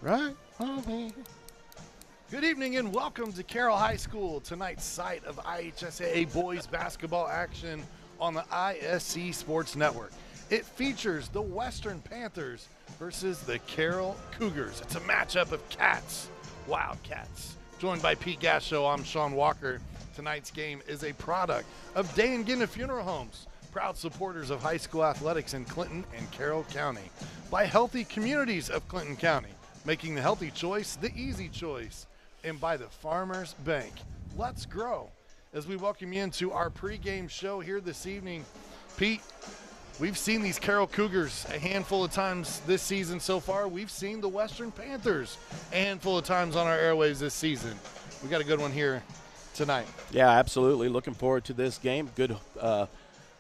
right on me. Good evening and welcome to Carroll High School, tonight's site of IHSAA boys basketball action on the ISC Sports Network. It features the Western Panthers versus the Carroll Cougars. It's a matchup of Cats, Wildcats. Joined by Pete Gasho, I'm Sean Walker. Tonight's game is a product of Day and Ginna Funeral Homes, proud supporters of high school athletics in Clinton and Carroll County. By Healthy Communities of Clinton County, making the healthy choice the easy choice. And by the Farmers Bank. Let's grow. As we welcome you into our pregame show here this evening, Pete, we've seen these Carroll Cougars a handful of times this season so far. We've seen the Western Panthers a handful of times on our airwaves this season. We got a good one here tonight. Yeah, absolutely. Looking forward to this game. Good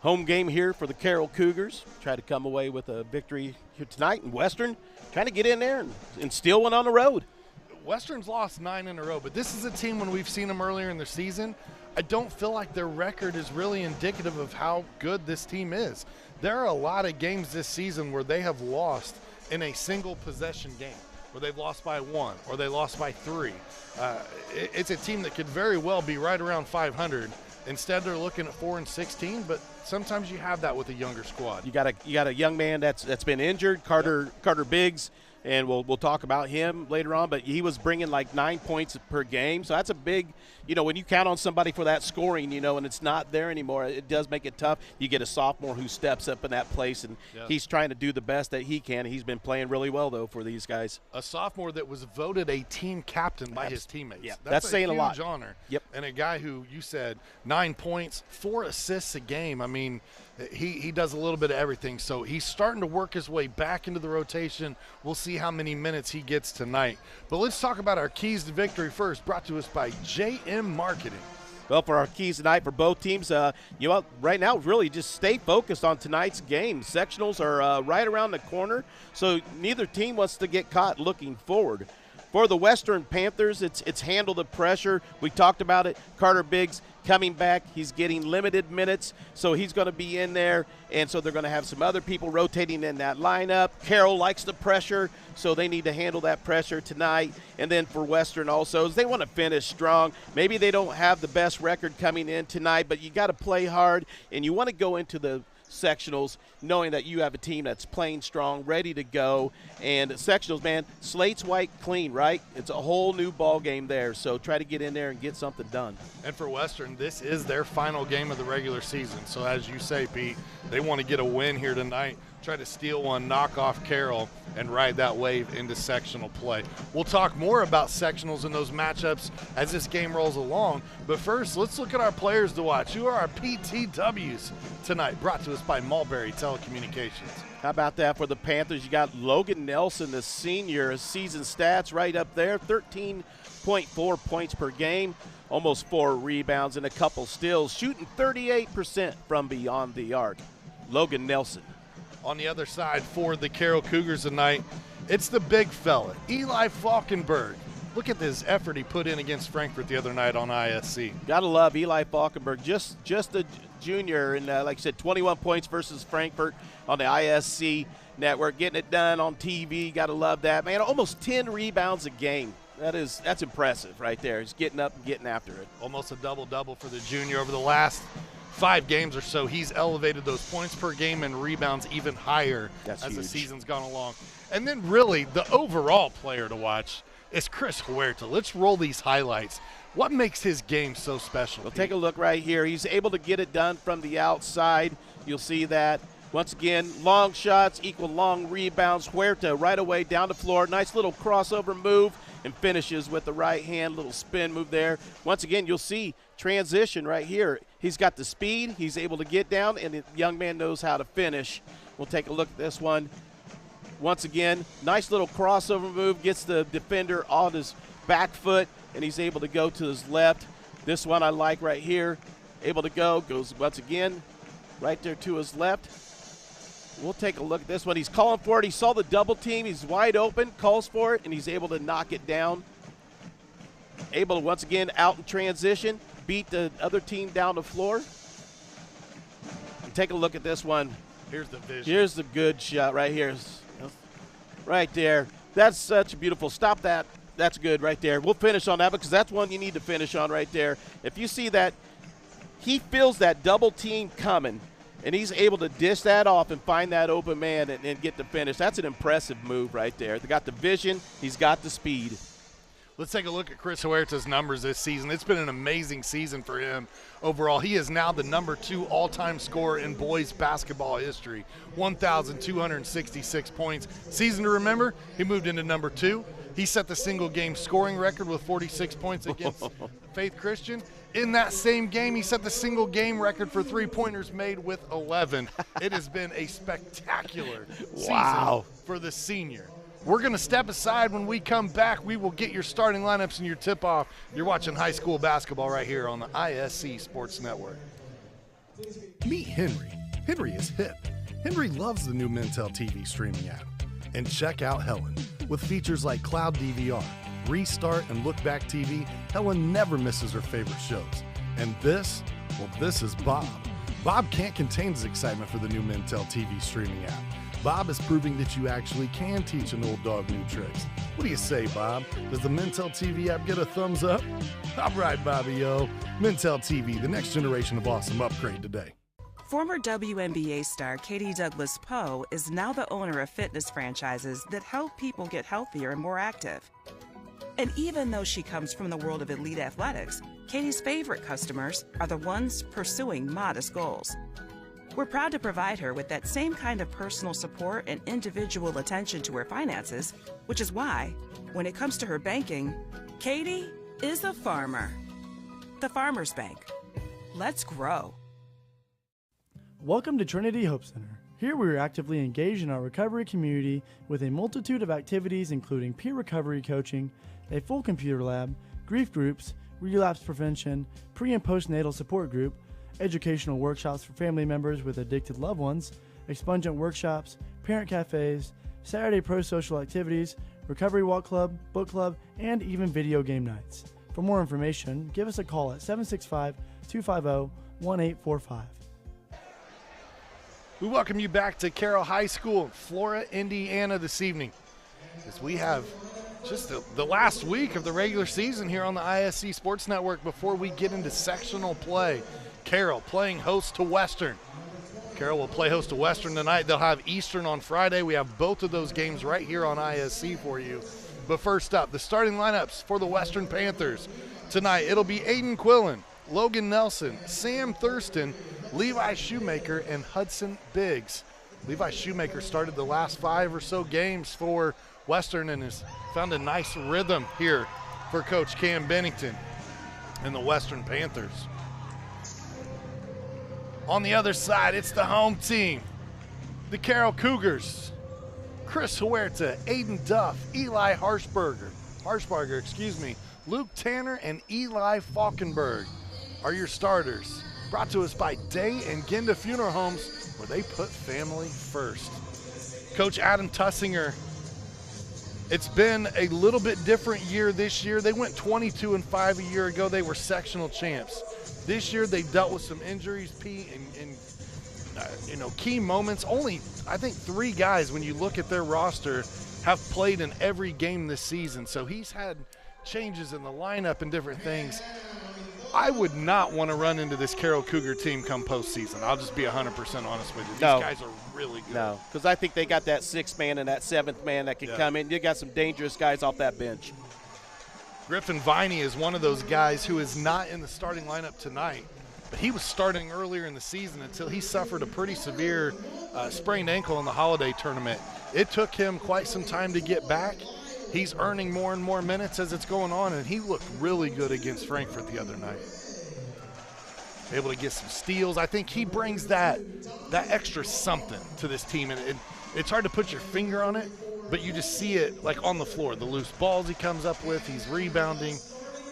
home game here for the Carroll Cougars. Try to come away with a victory here tonight. And Western trying to get in there and steal one on the road. Western's lost 9 in a row, but this is a team when we've seen them earlier in the season, I don't feel like their record is really indicative of how good this team is. There are a lot of games this season where they have lost in a single possession game, where they've lost by 1 or they lost by 3. It's a team that could very well be right around 500. Instead, they're looking at 4-16, but sometimes you have that with a younger squad. You got a young man that's been injured, Carter Biggs. And we'll talk about him later on, but he was bringing like 9 points per game. So that's a big, when you count on somebody for that scoring, and it's not there anymore, it does make it tough. You get a sophomore who steps up in that place, and he's trying to do the best that he can. He's been playing really well, though, for these guys. A sophomore that was voted a team captain by his teammates. Yeah, that's saying a lot. Huge honor. Yep. And a guy who, you said, 9 points, 4 assists a game. I mean, he does a little bit of everything. So he's starting to work his way back into the rotation. We'll see how many minutes he gets tonight. But let's talk about our keys to victory first, brought to us by JM Marketing. Well, for our keys tonight for both teams, right now, really just stay focused on tonight's game. Sectionals are right around the corner, so neither team wants to get caught looking forward. For the Western Panthers, it's handle the pressure. We talked about it. Carter Biggs coming back. He's getting limited minutes, so he's going to be in there, and so they're going to have some other people rotating in that lineup. Carroll likes the pressure, so they need to handle that pressure tonight. And then for Western also, they want to finish strong. Maybe they don't have the best record coming in tonight, but you got to play hard, and you want to go into the sectionals knowing that you have a team that's playing strong, ready to go. And sectionals, man, slate's white clean, right? It's a whole new ball game there, so try to get in there and get something done. And for Western, this is their final game of the regular season. So as you say, Pete, they want to get a win here tonight, try to steal one, knock off Carroll, and ride that wave into sectional play. We'll talk more about sectionals and those matchups as this game rolls along. But first, let's look at our players to watch. Who are our PTWs tonight? Brought to us by Mulberry Telecommunications. How about that for the Panthers? You got Logan Nelson, the senior, season stats right up there, 13.4 points per game, almost 4 rebounds and a couple steals, shooting 38% from beyond the arc. Logan Nelson. On the other side for the Carroll Cougars tonight, it's the big fella, Eli Falkenberg. Look at this effort he put in against Frankfurt the other night on ISC. Gotta love Eli Falkenberg, just a junior, and like I said, 21 points versus Frankfurt on the ISC network, getting it done on TV. Gotta love that, man. Almost 10 rebounds a game. That's impressive right there. He's getting up and getting after it. Almost a double-double for the junior over the last 5 games or so. He's elevated those points per game and rebounds even higher as huge. The season's gone along. And then really the overall player to watch is Chris Huerta. Let's roll these highlights. What makes his game so special? Well, take a look right here. He's able to get it done from the outside. You'll see that. Once again, long shots equal long rebounds. Huerta right away down the floor. Nice little crossover move and finishes with the right hand. Little spin move there. Once again, you'll see transition right here. He's got the speed. He's able to get down, and the young man knows how to finish. We'll take a look at this one. Once again, nice little crossover move. Gets the defender on his back foot, and he's able to go to his left. This one I like right here. Able to go. Goes once again right there to his left. We'll take a look at this one. He's calling for it. He saw the double team. He's wide open, calls for it, and he's able to knock it down. Able to, once again, out in transition, beat the other team down the floor. And take a look at this one. Here's the vision. Here's the good shot right here. Right there. That's such a beautiful. Stop that. That's good right there. We'll finish on that because that's one you need to finish on right there. If you see that, he feels that double team coming, and he's able to dish that off and find that open man and get the finish. That's an impressive move right there. They got the vision. He's got the speed. Let's take a look at Chris Huerta's numbers this season. It's been an amazing season for him overall. He is now the #2 all-time scorer in boys basketball history, 1,266 points. Season to remember, he moved into #2. He set the single-game scoring record with 46 points against Faith Christian. In that same game, he set the single-game record for three-pointers made with 11. It has been a spectacular season for the senior. We're going to step aside. When we come back, we will get your starting lineups and your tip-off. You're watching high school basketball right here on the ISC Sports Network. Meet Henry. Henry is hip. Henry loves the new Mintel TV streaming app. And check out Helen. With features like Cloud DVR, Restart, and Look Back TV, Helen never misses her favorite shows. And this? Well, this is Bob. Bob can't contain his excitement for the new Mintel TV streaming app. Bob is proving that you actually can teach an old dog new tricks. What do you say, Bob? Does the Mintel TV app get a thumbs up? All right, Bobby-o. Mintel TV, the next generation of awesome. Upgrade today. Former WNBA star Katie Douglas Poe is now the owner of fitness franchises that help people get healthier and more active. And even though she comes from the world of elite athletics, Katie's favorite customers are the ones pursuing modest goals. We're proud to provide her with that same kind of personal support and individual attention to her finances, which is why, when it comes to her banking, Katie is a farmer. The Farmers Bank. Let's grow. Welcome to Trinity Hope Center. Here we are actively engaged in our recovery community with a multitude of activities including peer recovery coaching, a full computer lab, grief groups, relapse prevention, pre- and postnatal support group, educational workshops for family members with addicted loved ones, expungent workshops, parent cafes, Saturday pro-social activities, recovery walk club, book club, and even video game nights. For more information, give us a call at 765-250-1845. We welcome you back to Carroll High School in Flora, Indiana this evening, as we have just the last week of the regular season here on the ISC Sports Network before we get into sectional play. Carroll playing host to Western. Carroll will play host to Western tonight. They'll have Eastern on Friday. We have both of those games right here on ISC for you. But first up, the starting lineups for the Western Panthers tonight. It'll be Aiden Quillen, Logan Nelson, Sam Thurston, Levi Shoemaker, and Hudson Biggs. Levi Shoemaker started the last 5 or so games for Western and has found a nice rhythm here for Coach Cam Bennington and the Western Panthers. On the other side, it's the home team, the Carroll Cougars. Chris Huerta, Aiden Duff, Eli Harshbarger, Luke Tanner, and Eli Falkenberg are your starters. Brought to us by Day and Genda Funeral Homes, where they put family first. Coach Adam Tussinger, it's been a little bit different year this year. They went 22-5 a year ago. They were sectional champs. This year they've dealt with some injuries, key moments. Only, I think, 3 guys, when you look at their roster, have played in every game this season. So he's had changes in the lineup and different things. I would not want to run into this Carroll Cougar team come postseason. I'll just be 100% honest with you. These guys are really good. No, because I think they got that 6th man and that 7th man that can come in. You got some dangerous guys off that bench. Griffin Viney is one of those guys who is not in the starting lineup tonight, but he was starting earlier in the season until he suffered a pretty severe sprained ankle in the holiday tournament. It took him quite some time to get back. He's earning more and more minutes as it's going on, and he looked really good against Frankfort the other night. Able to get some steals. I think he brings that extra something to this team, and it's hard to put your finger on it, but you just see it like on the floor. The loose balls he comes up with, he's rebounding,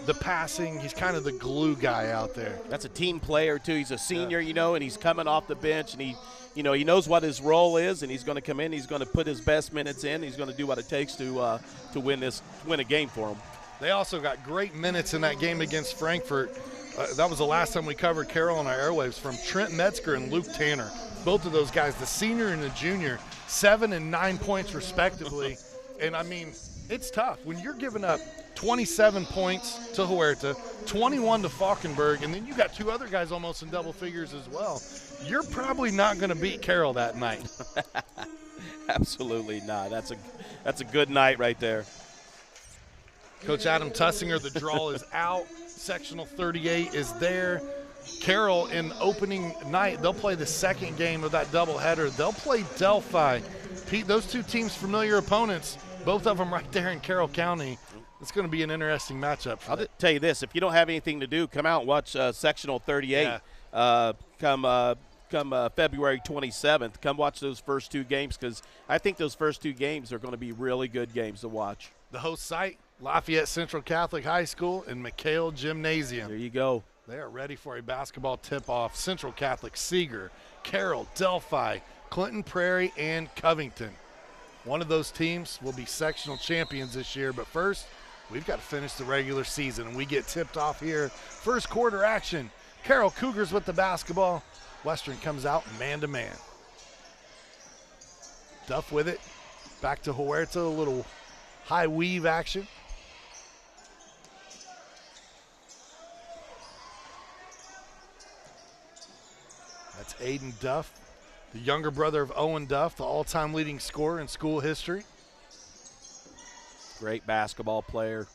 the passing, he's kind of the glue guy out there. That's a team player too. He's a senior, and he's coming off the bench, and he knows what his role is, and he's going to come in, he's going to put his best minutes in, he's going to do what it takes to win a game for him. They also got great minutes in that game against Frankfort. That was the last time we covered Carroll on our airwaves, from Trent Metzger and Luke Tanner. Both of those guys, the senior and the junior, 7 and 9 points respectively. And, I mean, it's tough. When you're giving up 27 points to Huerta, 21 to Falkenberg, and then you got two other guys almost in double figures as well, you're probably not going to beat Carroll that night. Absolutely not. That's a good night right there. Coach Adam Tussinger, the draw is out. Sectional 38 is there. Carroll in opening night, they'll play the second game of that doubleheader. They'll play Delphi. Pete, those two teams familiar opponents, both of them right there in Carroll County. It's going to be an interesting matchup. I'll tell you this: if you don't have anything to do, come out and watch Sectional 38. Yeah. Come February 27th. Come watch those first two games, because I think those first two games are going to be really good games to watch. The host site, Lafayette Central Catholic High School and McHale Gymnasium. There you go. They are ready for a basketball tip-off. Central Catholic, Seeger, Carroll, Delphi, Clinton Prairie, and Covington. One of those teams will be sectional champions this year, but first, we've got to finish the regular season, and we get tipped off here. First quarter action. Carroll Cougars with the basketball. Western comes out man-to-man. Duff with it. Back to Huerta, a little high weave action. That's Aiden Duff, the younger brother of Owen Duff, the all-time leading scorer in school history. Great basketball player.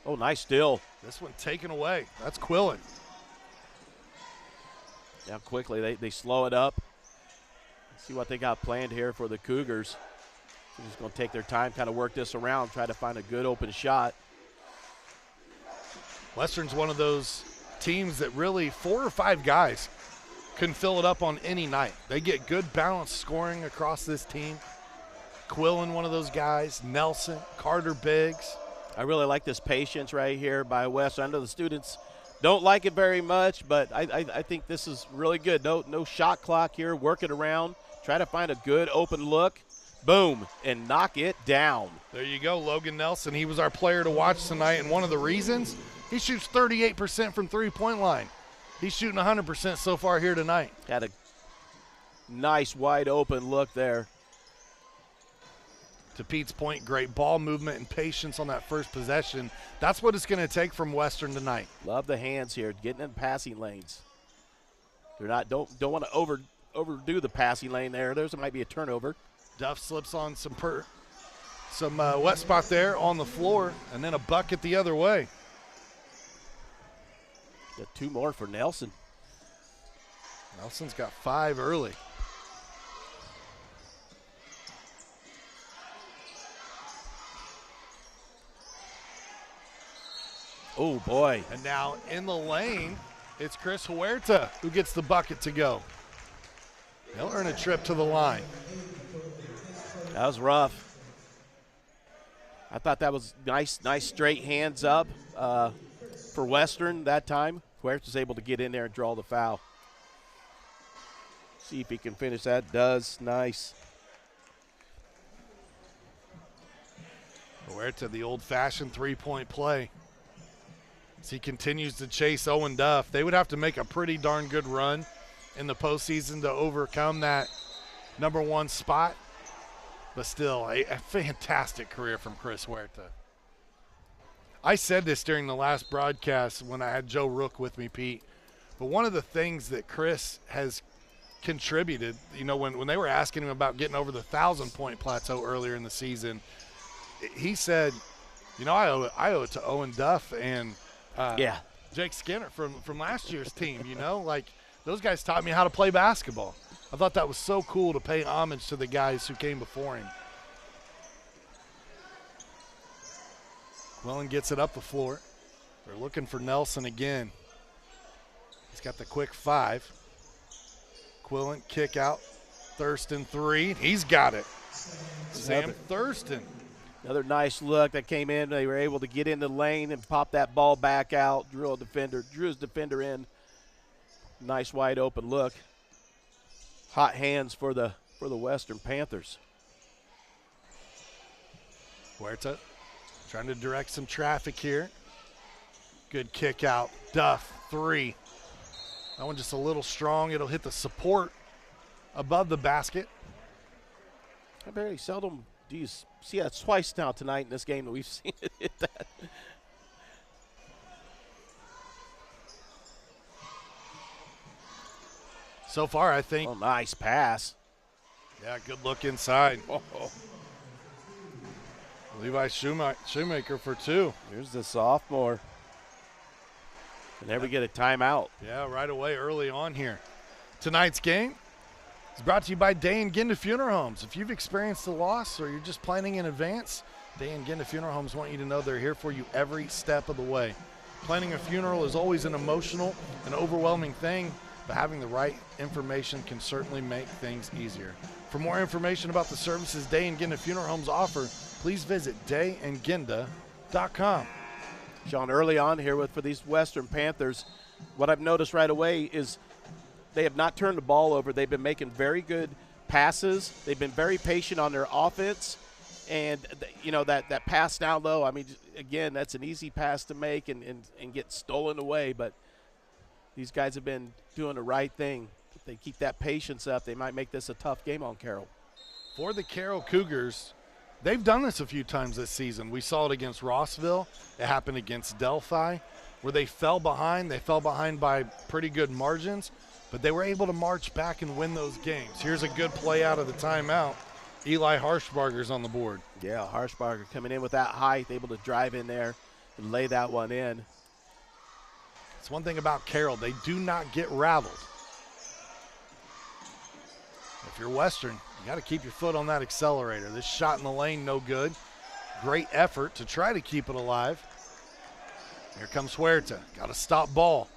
Oh, nice steal. This one taken away. That's Quillen. Now quickly they slow it up. Let's see what they got planned here for the Cougars. They're just going to take their time, kind of work this around, try to find a good open shot. Western's one of those teams that really 4 or 5 guys can fill it up on any night. They get good balanced scoring across this team. Quillen, one of those guys. Nelson, Carter Biggs. I really like this patience right here by Western. I know the students don't like it very much, but I think this is really good. No shot clock here. Work it around. Try to find a good open look. Boom, and knock it down. There you go, Logan Nelson. He was our player to watch tonight, and one of the reasons, he shoots 38% from three-point line. He's shooting 100% so far here tonight. Had a nice wide open look there. To Pete's point, great ball movement and patience on that first possession. That's what it's going to take from Western tonight. Love the hands here, getting in passing lanes. They're not don't want to overdo the passing lane there. There might be a turnover. Duff slips on some wet spot there on the floor, and then a bucket the other way. Got 2 more for Nelson. Nelson's got 5 early. Oh, boy. And now in the lane, it's Chris Huerta who gets the bucket to go. He'll earn a trip to the line. That was rough. I thought that was nice straight hands up for Western that time. Huerta's able to get in there and draw the foul. See if he can finish that. Does. Nice. Huerta, the old-fashioned three-point play. As he continues to chase Owen Duff. They would have to make a pretty darn good run in the postseason to overcome that number 1 spot. But still, a fantastic career from Chris Huerta. I said this during the last broadcast when I had Joe Rook with me, Pete. But one of the things that Chris has contributed, you know, when they were asking him about getting over the 1,000-point plateau earlier in the season, he said, you know, I owe it to Owen Duff and Jake Skinner from last year's team, you know. Like, those guys taught me how to play basketball. I thought that was so cool to pay homage to the guys who came before him. Quillen gets it up the floor. They're looking for Nelson again. He's got the quick 5. Quillen, kick out. Thurston 3. He's got it. Sam Thurston. Another nice look that came in. They were able to get in the lane and pop that ball back out. Drew his defender in. Nice wide open look. Hot hands for the Western Panthers. Huerta trying to direct some traffic here. Good kick out. Duff, 3. That one just a little strong. It'll hit the support above the basket. I very seldom Do you see that twice now tonight in this game that we've seen it hit that? So far, I think. Oh, nice pass. Yeah, good look inside. Levi Shoemaker for 2. Here's the sophomore. And there we get a timeout. Yeah, right away early on here. Tonight's game is brought to you by Day and Ginda Funeral Homes. If you've experienced a loss or you're just planning in advance, Day and Ginda Funeral Homes want you to know they're here for you every step of the way. Planning a funeral is always an emotional and overwhelming thing, but having the right information can certainly make things easier. For more information about the services Day and Ginda Funeral Homes offer, please visit dayandginda.com. Sean, early on here for these Western Panthers, what I've noticed right away is they have not turned the ball over. They've been making very good passes. They've been very patient on their offense. And, that pass down low, I mean, again, that's an easy pass to make and get stolen away. But these guys have been doing the right thing. If they keep that patience up, they might make this a tough game on Carroll. For the Carroll Cougars, they've done this a few times this season. We saw it against Rossville. It happened against Delphi, where they fell behind. They fell behind by pretty good margins, but they were able to march back and win those games. Here's a good play out of the timeout. Eli Harshbarger's on the board. Yeah, Harshbarger coming in with that height, able to drive in there and lay that one in. It's one thing about Carroll. They do not get rattled. If you're Western, you got to keep your foot on that accelerator. This shot in the lane, no good. Great effort to try to keep it alive. Here comes Huerta. Got a stop ball.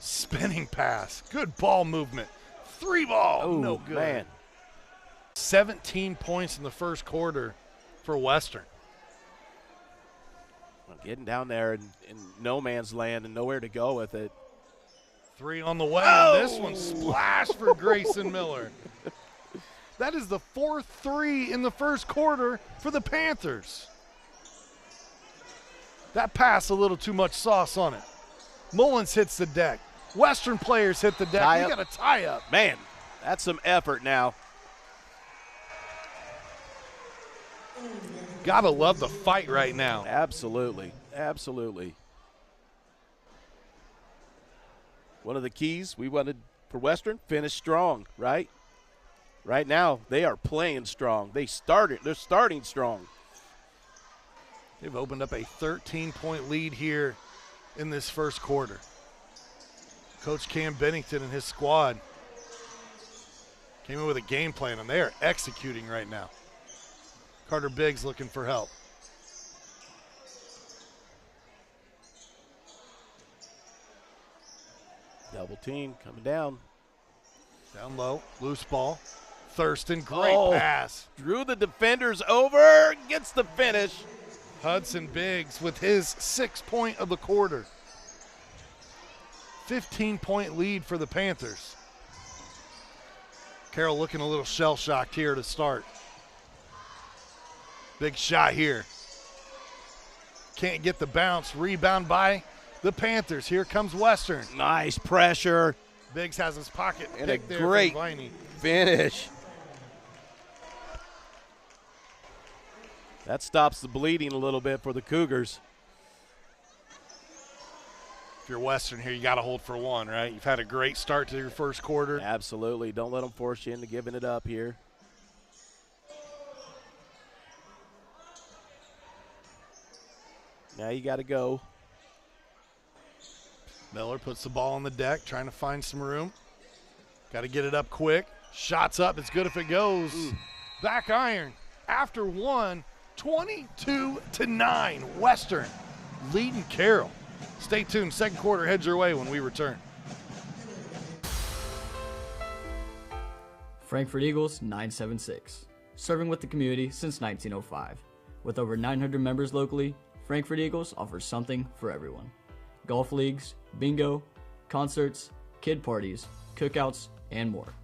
Spinning pass. Good ball movement. 3 ball. Oh, no good. Man. 17 points in the first quarter for Western. Well, getting down there in no man's land and nowhere to go with it. 3 on the way. Oh! And this one splashed for Grayson Miller. That is the 4th 3 in the first quarter for the Panthers. That pass, a little too much sauce on it. Mullins hits the deck. Western players hit the deck. We got a tie-up. Man, that's some effort now. Gotta love the fight right now. Absolutely, absolutely. One of the keys we wanted for Western, finish strong, right? Right now, they are playing strong. They're starting strong. They've opened up a 13-point lead here in this first quarter. Coach Cam Bennington and his squad came in with a game plan, and they are executing right now. Carter Biggs looking for help. Double team coming down. Down low, loose ball. Thurston, great pass. Drew the defenders over, gets the finish. Hudson Biggs with his 6th point of the quarter. 15-point lead for the Panthers. Carroll looking a little shell-shocked here to start. Big shot here. Can't get the bounce. Rebound by the Panthers. Here comes Western. Nice pressure. Biggs has his pocket and a picked there great from Viney. Finish. That stops the bleeding a little bit for the Cougars. If you're Western here, you got to hold for one, right? You've had a great start to your first quarter. Absolutely. Don't let them force you into giving it up here. Now you got to go. Miller puts the ball on the deck, trying to find some room. Got to get it up quick. Shots up. It's good if it goes. Back iron. After one, 22-9. Western leading Carroll. Stay tuned. Second quarter heads your way when we return. Frankfurt Eagles 976. Serving with the community since 1905. With over 900 members locally, Frankfurt Eagles offers something for everyone. Golf leagues, bingo, concerts, kid parties, cookouts, and more.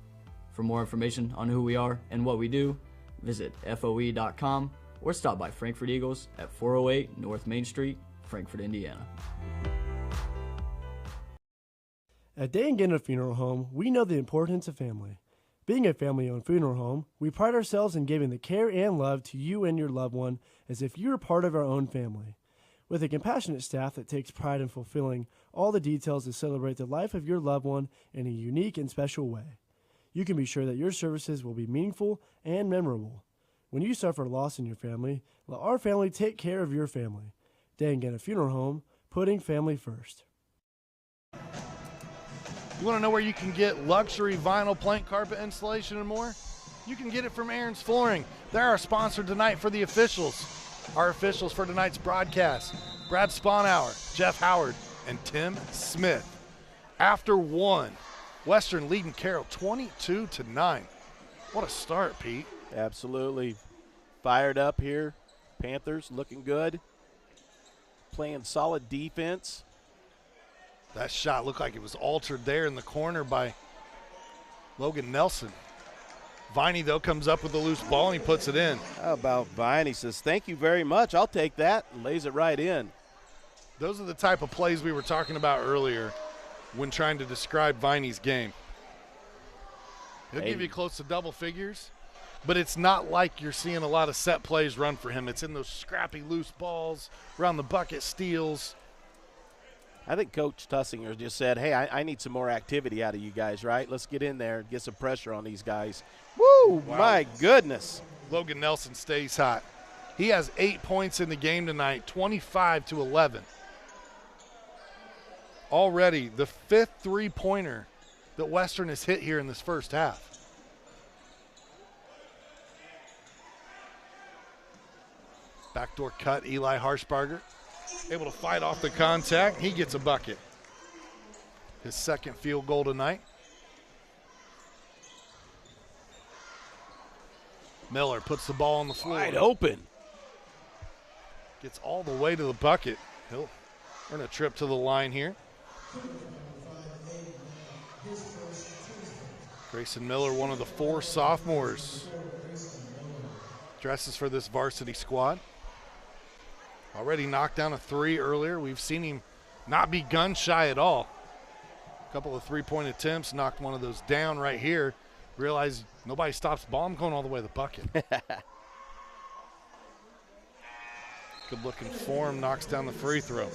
For more information on who we are and what we do, visit FOE.com or stop by Frankfurt Eagles at 408 North Main Street, Frankfurt, Indiana. At Day and Ginda Funeral Home, we know the importance of family. Being a family-owned funeral home, we pride ourselves in giving the care and love to you and your loved one as if you were part of our own family. With a compassionate staff that takes pride in fulfilling all the details to celebrate the life of your loved one in a unique and special way, you can be sure that your services will be meaningful and memorable. When you suffer loss in your family, let our family take care of your family. Dangan Funeral Home, putting family first. You want to know where you can get luxury vinyl plank carpet installation and more? You can get it from Aaron's Flooring. They're our sponsor tonight for the officials. Our officials for tonight's broadcast: Brad Sponauer, Jeff Howard, and Tim Smith. After one, Western leading Carroll 22-9. What a start, Pete. Absolutely. Fired up here. Panthers looking good. Playing solid defense. That shot looked like it was altered there in the corner by Logan Nelson. Viney, though, comes up with a loose ball and he puts it in. How about Viney? Says, thank you very much. I'll take that. And lays it right in. Those are the type of plays we were talking about earlier when trying to describe Viney's game. He'll give you close to double figures, but it's not like you're seeing a lot of set plays run for him. It's in those scrappy loose balls, around the bucket steals. I think Coach Tussinger just said, hey, I need some more activity out of you guys, right? Let's get in there and get some pressure on these guys. Woo, wow. My goodness. Logan Nelson stays hot. He has 8 points in the game tonight, 25-11. Already the 5th three-pointer that Western has hit here in this first half. Backdoor cut, Eli Harshbarger. Able to fight off the contact. He gets a bucket. His second field goal tonight. Miller puts the ball on the floor. Wide open. Gets all the way to the bucket. He'll earn a trip to the line here. Grayson Miller, one of the 4 sophomores, dresses for this varsity squad. Already knocked down a 3 earlier. We've seen him not be gun shy at all. A couple of three-point attempts, knocked one of those down right here. Realized nobody stops the ball. I'm going all the way to the bucket. Good looking form, knocks down the free throw.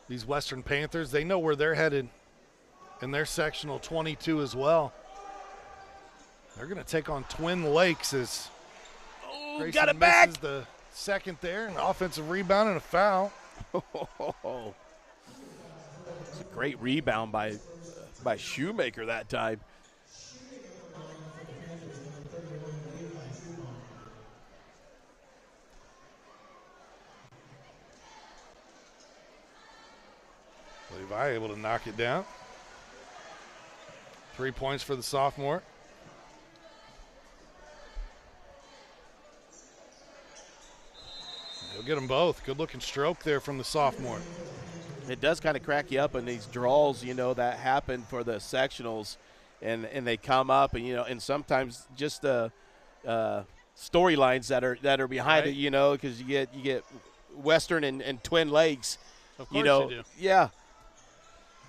These Western Panthers, they know where they're headed in their sectional 22 as well. They're going to take on Twin Lakes as Grayson got it back. misses the second there, an offensive rebound and a foul. It's a great rebound by Shoemaker that time. Levi able to knock it down. 3 points for the sophomore. He'll get them both. Good looking stroke there from the sophomore. It does kind of crack you up in these draws, you know, that happen for the sectionals, and they come up, and you know, and sometimes just the storylines that are behind right. it, you know, because you get Western and Twin Lakes, Of course you know, you do. Yeah.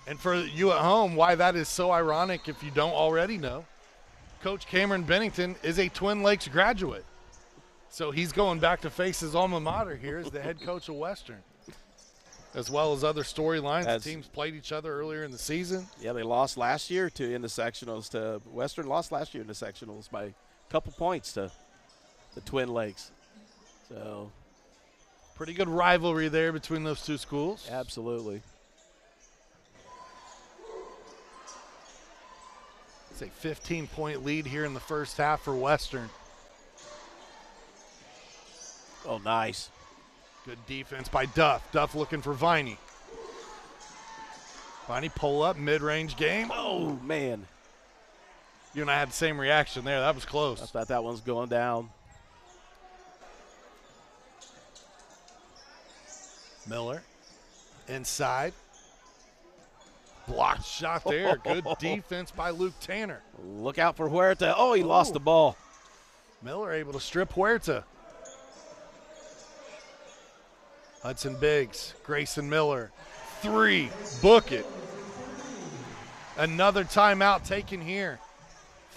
And for you at home, why that is so ironic if you don't already know, Coach Cameron Bennington is a Twin Lakes graduate. So he's going back to face his alma mater here as the head coach of Western, as well as other storylines. The teams played each other earlier in the season. Yeah, they lost last year in the sectionals to Western. Lost last year in the sectionals by a couple points to the Twin Lakes. So pretty good rivalry there between those two schools. Absolutely. It's a 15-point lead here in the first half for Western. Oh, nice. Good defense by Duff. Duff looking for Viney. Viney pull up, mid-range game. Oh, man. You and I had the same reaction there. That was close. I thought that one's going down. Miller inside. Blocked shot there. Good defense by Luke Tanner. Look out for Huerta. Oh, he lost the ball. Miller able to strip Huerta. Hudson Biggs, Grayson Miller, 3, book it. Another timeout taken here.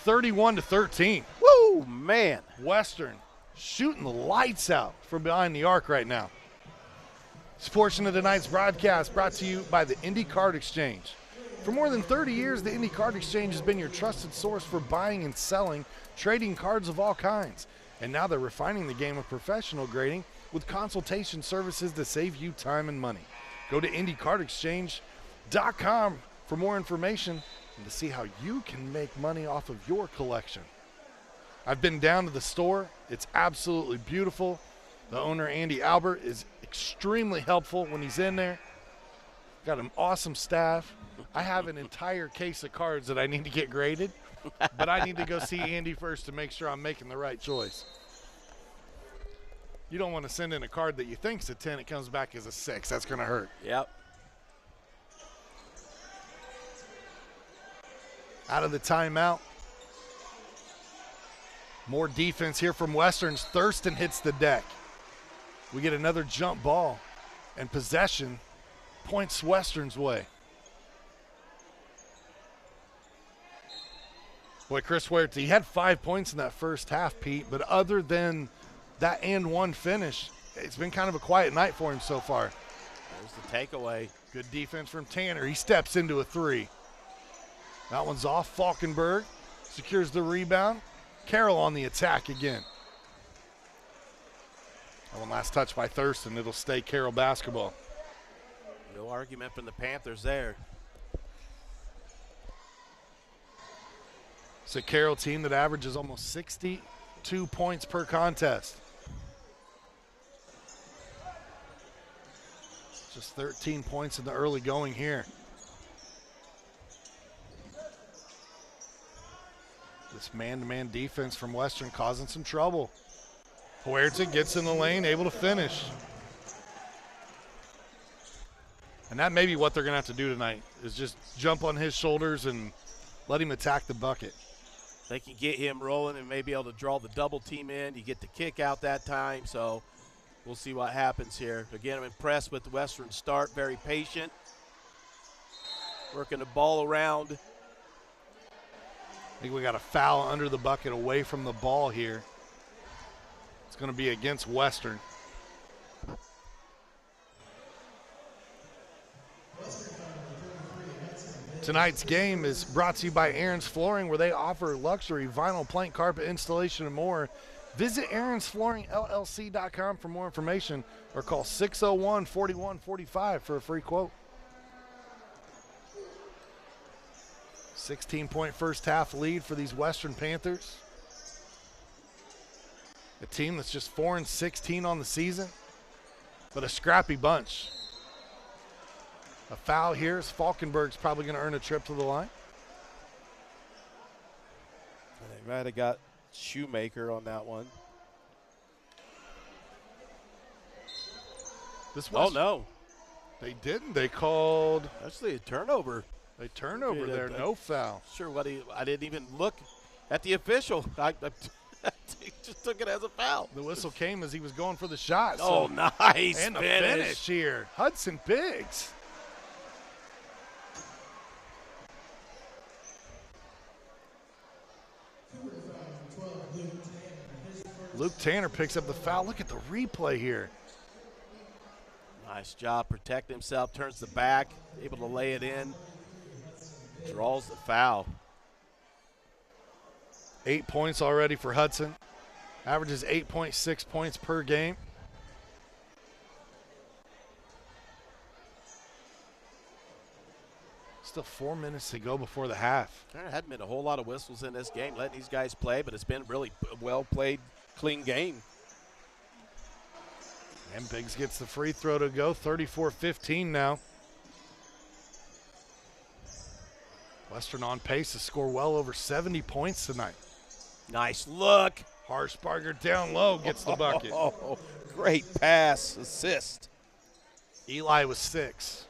31-13. Woo, man. Western shooting the lights out from behind the arc right now. This portion of tonight's broadcast brought to you by the Indy Card Exchange. For more than 30 years, the Indy Card Exchange has been your trusted source for buying and selling trading cards of all kinds. And now they're refining the game of professional grading with consultation services to save you time and money. Go to IndyCardExchange.com for more information and to see how you can make money off of your collection. I've been down to the store. It's absolutely beautiful. The owner, Andy Albert, is extremely helpful when he's in there. Got an awesome staff. I have an entire case of cards that I need to get graded, but I need to go see Andy first to make sure I'm making the right choice. You don't want to send in a card that you think's a 10, it comes back as a 6. That's going to hurt. Yep. Out of the timeout. More defense here from Westerns. Thurston hits the deck. We get another jump ball, and possession points Western's way. Boy, Chris Huerta, he had 5 points in that first half, Pete, but other than that and one finish, it's been kind of a quiet night for him so far. There's the takeaway. Good defense from Tanner. He steps into a 3. That one's off. Falkenberg secures the rebound. Carroll on the attack again. That one last touch by Thurston. It'll stay Carroll basketball. No argument from the Panthers there. It's a Carroll team that averages almost 62 points per contest. Just 13 points in the early going here. This man-to-man defense from Western causing some trouble. Huerta gets in the lane, able to finish. And that may be what they're going to have to do tonight, is just jump on his shoulders and let him attack the bucket. They can get him rolling and maybe able to draw the double team in. You get the kick out that time, so we'll see what happens here. Again, I'm impressed with the Western start, very patient. Working the ball around. I think we got a foul under the bucket away from the ball here. It's going to be against Western. Tonight's game is brought to you by Aaron's Flooring, where they offer luxury vinyl plank carpet installation and more. Visit aaronsflooringllc.com for more information or call 601-4145 for a free quote. 16-point first half lead for these Western Panthers. A team that's just 4-16 on the season, but a scrappy bunch. A foul here as Falkenberg's probably going to earn a trip to the line. They might have got Shoemaker on that one. Oh, no. They didn't. They called. Actually, a turnover. They turnover there. No foul. Sure, I didn't even look at the official. I just took it as a foul. The whistle came as he was going for the shot. Oh, so. nice and the finish here. Hudson Biggs. Luke Tanner picks up the foul. Look at the replay here. Nice job protecting himself, turns the back, able to lay it in, draws the foul. 8 points already for Hudson. Averages 8.6 points per game. Still 4 minutes to go before the half. There hadn't been a whole lot of whistles in this game, letting these guys play, but it's been really well played, clean game. And Biggs gets the free throw to go, 34-15 now. Western on pace to score well over 70 points tonight. Nice look. Harshbarger down low gets the bucket. Oh, great pass, assist. Eli with 6,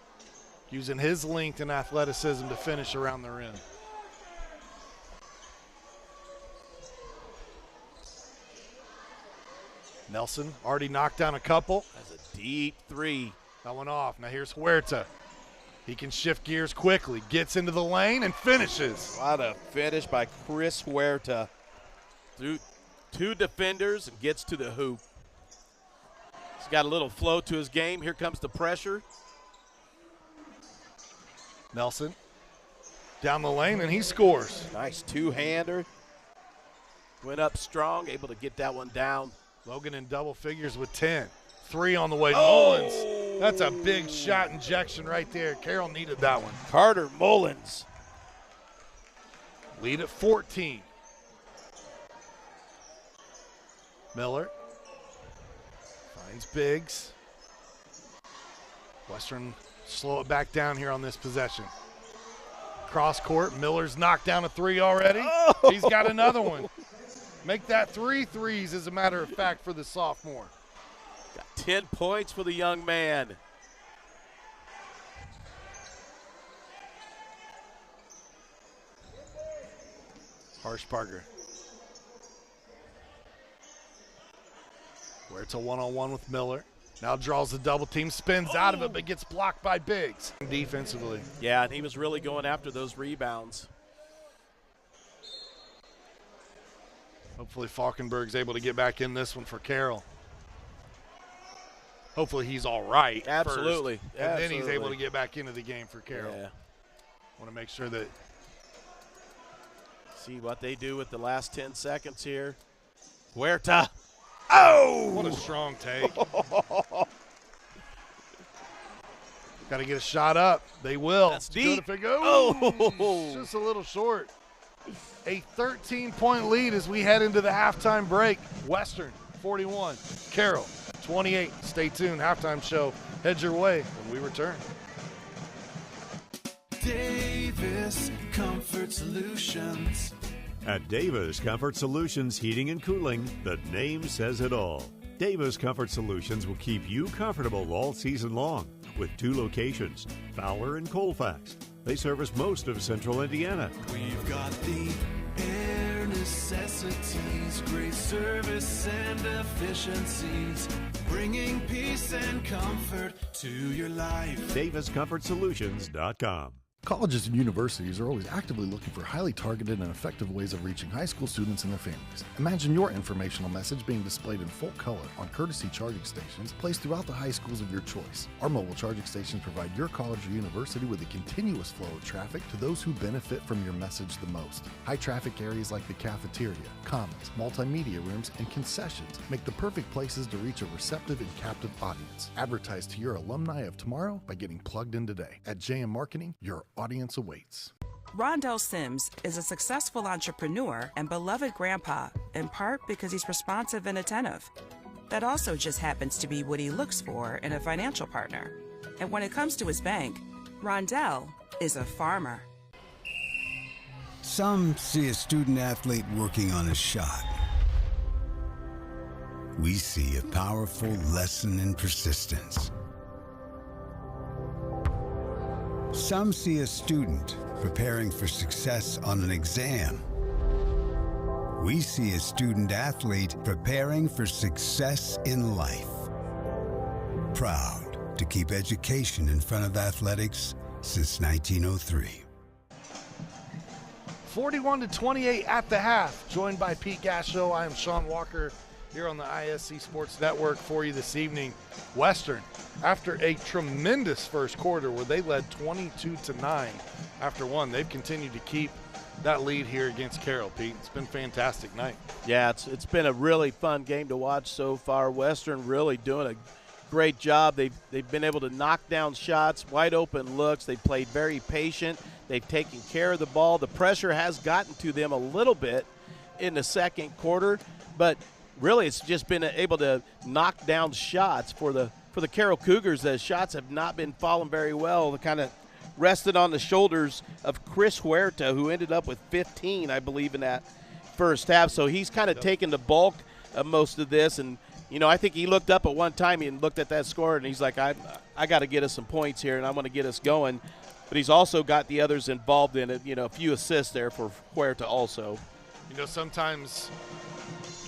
using his length and athleticism to finish around the rim. Nelson already knocked down a couple. That's a deep three. That one off. Now here's Huerta. He can shift gears quickly, gets into the lane, and finishes. What a finish by Chris Huerta. Through two defenders and gets to the hoop. He's got a little flow to his game. Here comes the pressure. Nelson down the lane, and he scores. Nice two-hander. Went up strong, able to get that one down. Logan in double figures with 10. 3 on the way. Oh! Mullins. That's a big shot injection right there. Carroll needed that one. Carter Mullins. Lead at 14. Miller finds Biggs. Western slow it back down here on this possession. Cross court, Miller's knocked down a 3 already. Oh! He's got another one. Make that 3 threes, as a matter of fact, for the sophomore. Got 10 points for the young man. Harshbarger. Where it's a one-on-one with Miller. Now draws the double team, spins out of it, but gets blocked by Biggs. Defensively. Yeah, and he was really going after those rebounds. Hopefully Falkenberg's able to get back in this one for Carroll. Hopefully he's all right. Absolutely. First, and then he's able to get back into the game for Carroll. Yeah. Want to make sure that. See what they do with the last 10 seconds here. Huerta. Oh! What a strong take. Got to get a shot up. They will. That's deep. Oh! Just a little short. A 13-point lead as we head into the halftime break. Western 41, Carroll 28. Stay tuned. Halftime show heads your way when we return. Davis Comfort Solutions. At Davis Comfort Solutions Heating and Cooling, the name says it all. Davis Comfort Solutions will keep you comfortable all season long with 2 locations, Fowler and Colfax. They service most of central Indiana. We've got the air necessities, great service and efficiencies, bringing peace and comfort to your life. DavisComfortSolutions.com. Colleges and universities are always actively looking for highly targeted and effective ways of reaching high school students and their families. Imagine your informational message being displayed in full color on courtesy charging stations placed throughout the high schools of your choice. Our mobile charging stations provide your college or university with a continuous flow of traffic to those who benefit from your message the most. High traffic areas like the cafeteria, commons, multimedia rooms, and concessions make the perfect places to reach a receptive and captive audience. Advertise to your alumni of tomorrow by getting plugged in today. At JM Marketing, your audience awaits. Rondell Sims is a successful entrepreneur and beloved grandpa, in part because he's responsive and attentive. That also just happens to be what he looks for in a financial partner. And when it comes to his bank, Rondell is a farmer. Some see a student athlete working on a shot. We see a powerful lesson in persistence. Some see a student preparing for success on an exam. We see a student athlete preparing for success in life. Proud to keep education in front of athletics since 1903. 41-28 at the half. Joined by Pete Gasho, I am Sean Walker here on the ISC Sports Network for you this evening. Western, after a tremendous first quarter where they led 22-9 after one, they've continued to keep that lead here against Carroll, Pete. It's been a fantastic night. Yeah, it's been a really fun game to watch so far. Western really doing a great job. They've been able to knock down shots, wide open looks. They've played very patient. They've taken care of the ball. The pressure has gotten to them a little bit in the second quarter, but really it's just been able to knock down shots for the Carroll Cougars. The shots have not been falling very well. They kind of rested on the shoulders of Chris Huerta, who ended up with 15, I believe, in that first half. So he's kind of taken the bulk of most of this. And, you know, I think he looked up at one time and looked at that score, and he's like, I got to get us some points here, and I'm going to get us going. But he's also got the others involved in it. You know, a few assists there for Huerta also. You know, sometimes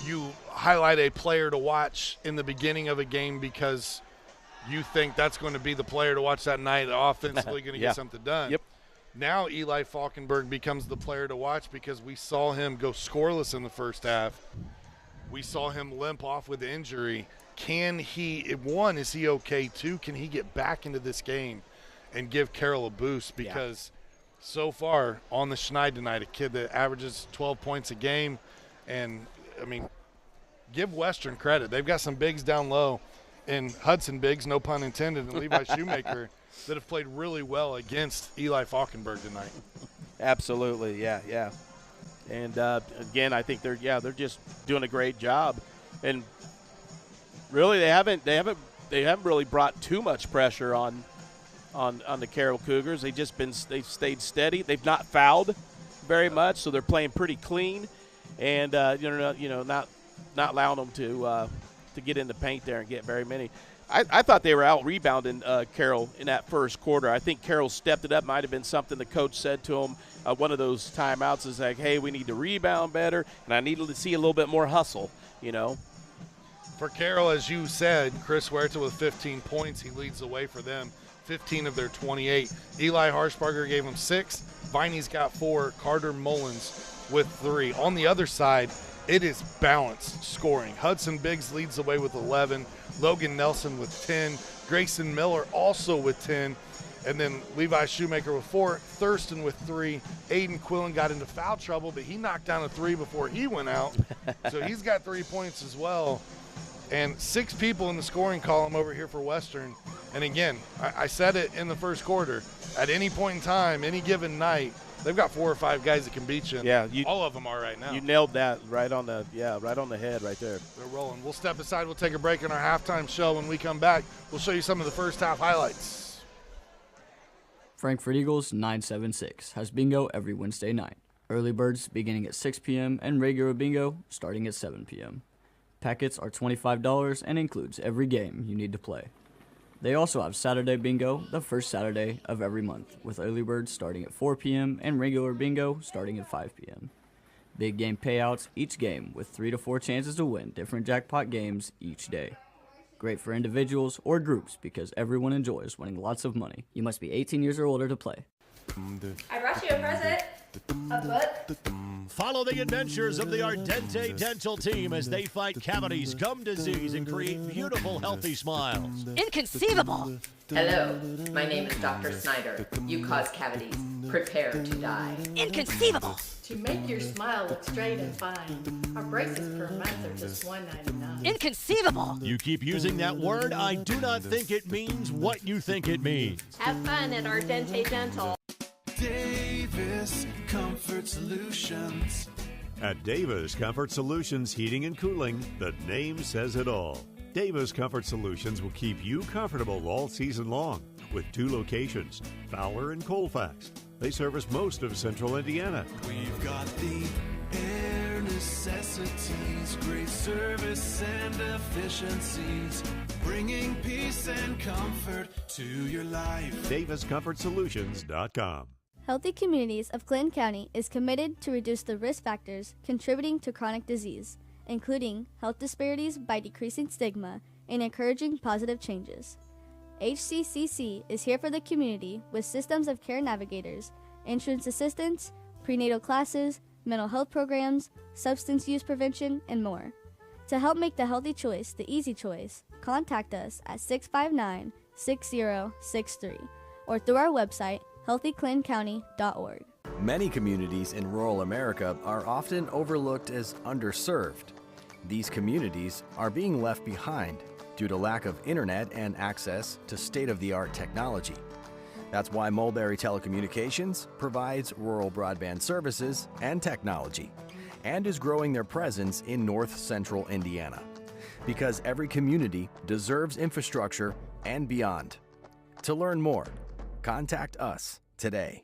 you highlight a player to watch in the beginning of a game because you think that's going to be the player to watch that night, offensively going to get something done. Yep. Now Eli Falkenberg becomes the player to watch because we saw him go scoreless in the first half. We saw him limp off with injury. Can he, one, is he okay? Two, can he get back into this game and give Carroll a boost? Because so far on the Schneid tonight, a kid that averages 12 points a game, and, I mean, give Western credit. They've got some bigs down low, and Hudson Biggs, no pun intended, and Levi Shoemaker that have played really well against Eli Falkenberg tonight. Absolutely, yeah. And again, I think they're just doing a great job, and really they haven't really brought too much pressure on the Carroll Cougars. They've stayed steady. They've not fouled very much, so they're playing pretty clean, and not allowing them to get in the paint there and get very many. I thought they were out rebounding Carroll in that first quarter. I think Carroll stepped it up. Might have been something the coach said to him. One of those timeouts is like, hey, we need to rebound better, and I need to see a little bit more hustle, For Carroll, as you said, Chris Huerta with 15 points. He leads the way for them, 15 of their 28. Eli Harshbarger gave him 6. Viney's got 4. Carter Mullins with 3. On the other side, it is balanced scoring. Hudson Biggs leads the way with 11. Logan Nelson with 10. Grayson Miller also with 10. And then Levi Shoemaker with 4. Thurston with 3. Aiden Quillen got into foul trouble, but he knocked down a 3 before he went out. So he's got 3 points as well. And 6 people in the scoring column over here for Western. And again, I said it in the first quarter. At any point in time, any given night, they've got 4 or 5 guys that can beat you. Yeah, all of them are right now. You nailed that right on the head right there. They're rolling. We'll step aside. We'll take a break in our halftime show. When we come back, we'll show you some of the first half highlights. Frankfurt Eagles 976 has bingo every Wednesday night. Early birds beginning at 6 p.m. and regular bingo starting at 7 p.m. Packets are $25 and includes every game you need to play. They also have Saturday bingo the first Saturday of every month, with early birds starting at 4 p.m. and regular bingo starting at 5 p.m. Big game payouts each game with 3 to 4 chances to win different jackpot games each day. Great for individuals or groups because everyone enjoys winning lots of money. You must be 18 years or older to play. I brought you a present. A book. Follow the adventures of the Ardente Dental team as they fight cavities, gum disease, and create beautiful, healthy smiles. Inconceivable. Hello, my name is Dr. Snyder. You cause cavities. Prepare to die. Inconceivable. To make your smile look straight and fine, our braces per month are just $1.99. Inconceivable. You keep using that word, I do not think it means what you think it means. Have fun at Ardente Dental. Davis Comfort Solutions. At Davis Comfort Solutions Heating and Cooling, the name says it all. Davis Comfort Solutions will keep you comfortable all season long with 2 locations, Fowler and Colfax. They service most of central Indiana. We've got the air necessities, great service and efficiencies, bringing peace and comfort to your life. DavisComfortSolutions.com. Healthy Communities of Clinton County is committed to reduce the risk factors contributing to chronic disease, including health disparities by decreasing stigma and encouraging positive changes. HCCC is here for the community with systems of care navigators, insurance assistance, prenatal classes, mental health programs, substance use prevention, and more. To help make the healthy choice the easy choice, contact us at 659-6063 or through our website, healthyclintoncounty.org. Many communities in rural America are often overlooked as underserved. These communities are being left behind due to lack of internet and access to state-of-the-art technology. That's why Mulberry Telecommunications provides rural broadband services and technology and is growing their presence in north central Indiana. Because every community deserves infrastructure and beyond. To learn more, contact us today.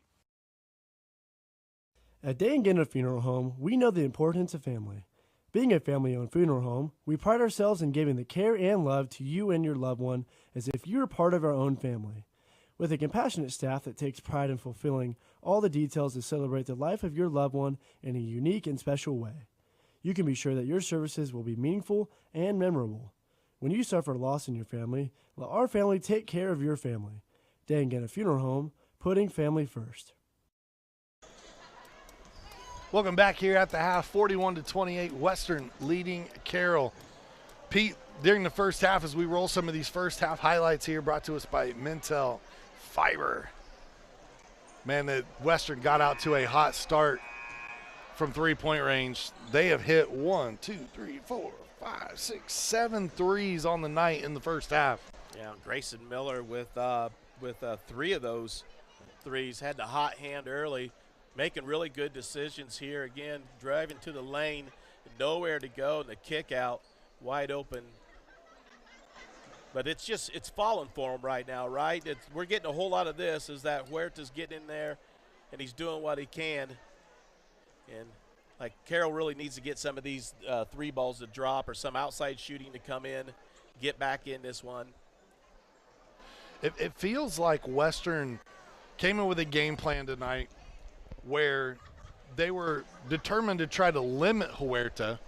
At Day and Gannett Funeral Home, we know the importance of family. Being a family-owned funeral home, we pride ourselves in giving the care and love to you and your loved one as if you were part of our own family. With a compassionate staff that takes pride in fulfilling all the details to celebrate the life of your loved one in a unique and special way. you can be sure that your services will be meaningful and memorable. When you suffer loss in your family, let our family take care of your family. Dangan Funeral Home, putting family first. Welcome back here at the half, 41-28, Western leading Carroll. Pete, during the first half, as we roll some of these first half highlights here, brought to us by Mintel Fiber. Man, the Western got out to a hot start from three-point range. They have hit 1, 2, 3, 4, 5, 6, 7 threes on the night in the first half. Yeah, Grayson Miller with 3 of those threes. Had the hot hand early, making really good decisions here. Again, driving to the lane, nowhere to go, and the kick out wide open. But it's falling for him right now, right? We're getting a whole lot of this, is that Huerta's getting in there, and he's doing what he can. And, like, Carroll really needs to get some of these 3 balls to drop or some outside shooting to come in, get back in this one. It feels like Western came in with a game plan tonight where they were determined to try to limit Huerta.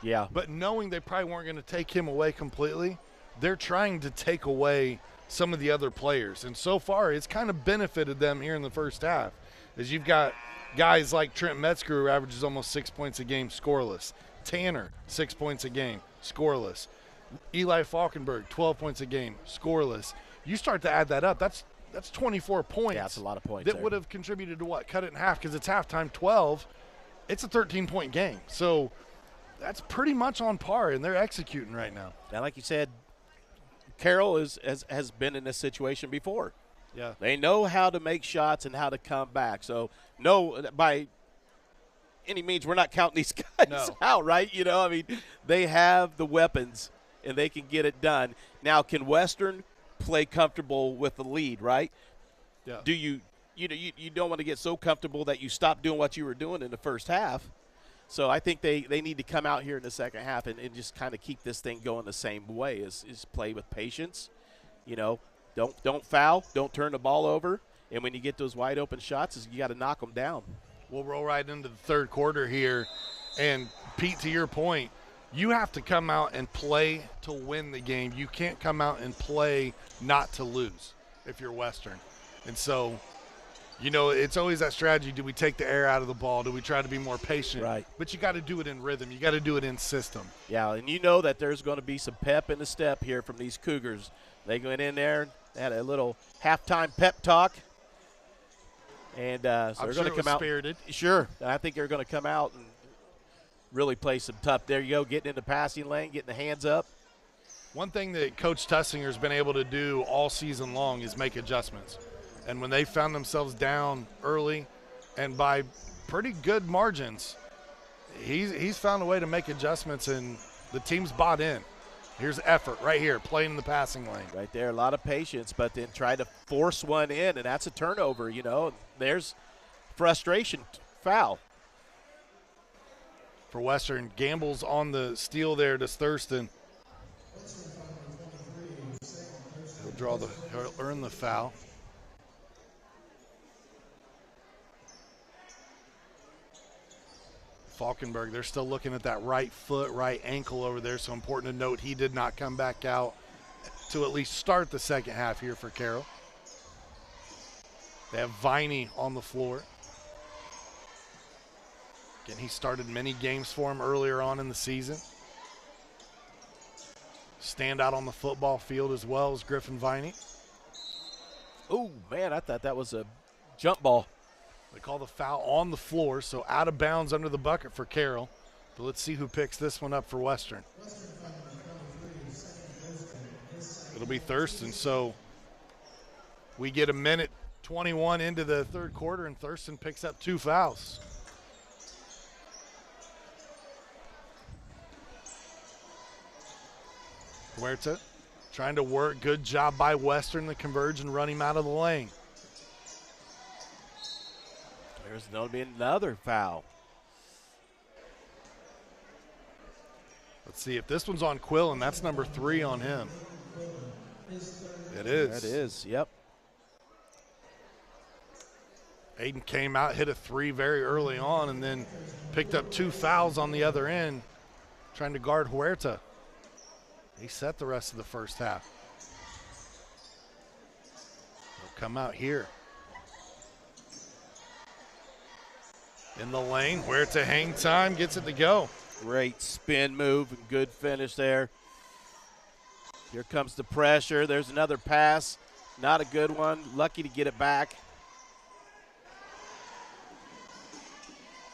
Yeah. But knowing they probably weren't going to take him away completely, they're trying to take away some of the other players. And so far, it's kind of benefited them here in the first half, as you've got guys like Trent Metzger, who averages almost 6 points a game, scoreless. Tanner, 6 points a game, scoreless. Eli Falkenberg, 12 points a game, scoreless. You start to add that up, that's 24 points. Yeah, that's a lot of points. That would have contributed to what? Cut it in half, because it's halftime 12. It's a 13-point game. So that's pretty much on par, and they're executing right now. Now, like you said, Carroll has been in this situation before. Yeah. They know how to make shots and how to come back. So, no, by any means, we're not counting these guys out, right? You know, I mean, they have the weapons, and they can get it done. Now, can Western play comfortable with the lead, right? Yeah. Do you don't want to get so comfortable that you stop doing what you were doing in the first half. So I think they need to come out here in the second half and just kind of keep this thing going the same way, is play with patience. You know, don't foul, don't turn the ball over, and when you get those wide open shots, you got to knock them down. We'll roll right into the third quarter here, and Pete, to your point, you have to come out and play to win the game. You can't come out and play not to lose if you're Western. And so, you know, it's always that strategy. Do we take the air out of the ball? Do we try to be more patient? Right. But you got to do it in rhythm. You got to do it in system. Yeah, and you know that there's going to be some pep in the step here from these Cougars. They went in there, had a little halftime pep talk. And so they're going to come out. Spirited. Sure. I think they're going to come out and really play some tough. There you go, getting in the passing lane, getting the hands up. One thing that Coach Tussinger's been able to do all season long is make adjustments. And when they found themselves down early and by pretty good margins, he's found a way to make adjustments, and the team's bought in. Here's effort right here, playing in the passing lane. Right there, a lot of patience, but then try to force one in, and that's a turnover, you know. There's frustration, foul. For Western, Gamble's on the steal there to Thurston. He'll earn the foul. Falkenberg, they're still looking at that right foot, right ankle over there, so important to note he did not come back out to at least start the second half here for Carroll. They have Viney on the floor. Again, he started many games for him earlier on in the season. Stand out on the football field as well as Griffin Viney. Oh, man, I thought that was a jump ball. They call the foul on the floor, so out of bounds under the bucket for Carroll. But let's see who picks this one up for Western. It'll be Thurston. So we get a minute 21 into the third quarter, and Thurston picks up 2 fouls. Huerta trying to work. Good job by Western to converge and run him out of the lane. There's going to be another foul. Let's see if this one's on Quill, and that's number 3 on him. It is. That is, yep. Aiden came out, hit a 3 very early on, and then picked up 2 fouls on the other end, trying to guard Huerta. He set the rest of the first half. He'll come out here. In the lane, Huerta hang time, gets it to go. Great spin move and good finish there. Here comes the pressure. There's another pass. Not a good one. Lucky to get it back.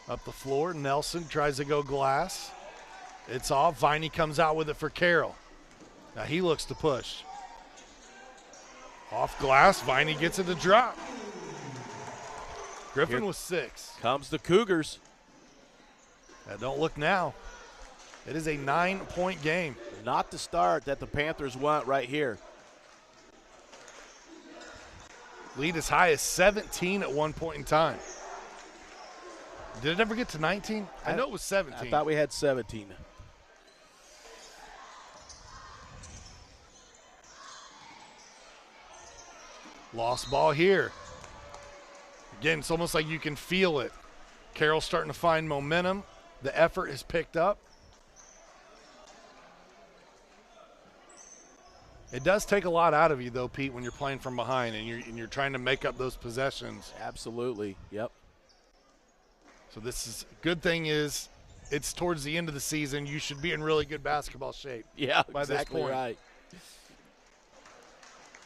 Up the floor, Nelson tries to go glass. It's off. Viney comes out with it for Carroll. Now he looks to push. Off glass, Viney gets it to drop. Griffin Here with 6. Comes the Cougars. Now don't look now. It is a 9-point game. Not the start that the Panthers want right here. Lead as high as 17 at one point in time. Did it ever get to 19? I know it was 17. I thought we had 17. Lost ball here. Again, it's almost like you can feel it. Carroll's starting to find momentum. The effort has picked up. It does take a lot out of you, though, Pete, when you're playing from behind and you're trying to make up those possessions. Absolutely, yep. So this is good thing is it's towards the end of the season. You should be in really good basketball shape. Yeah, by exactly this point. Right.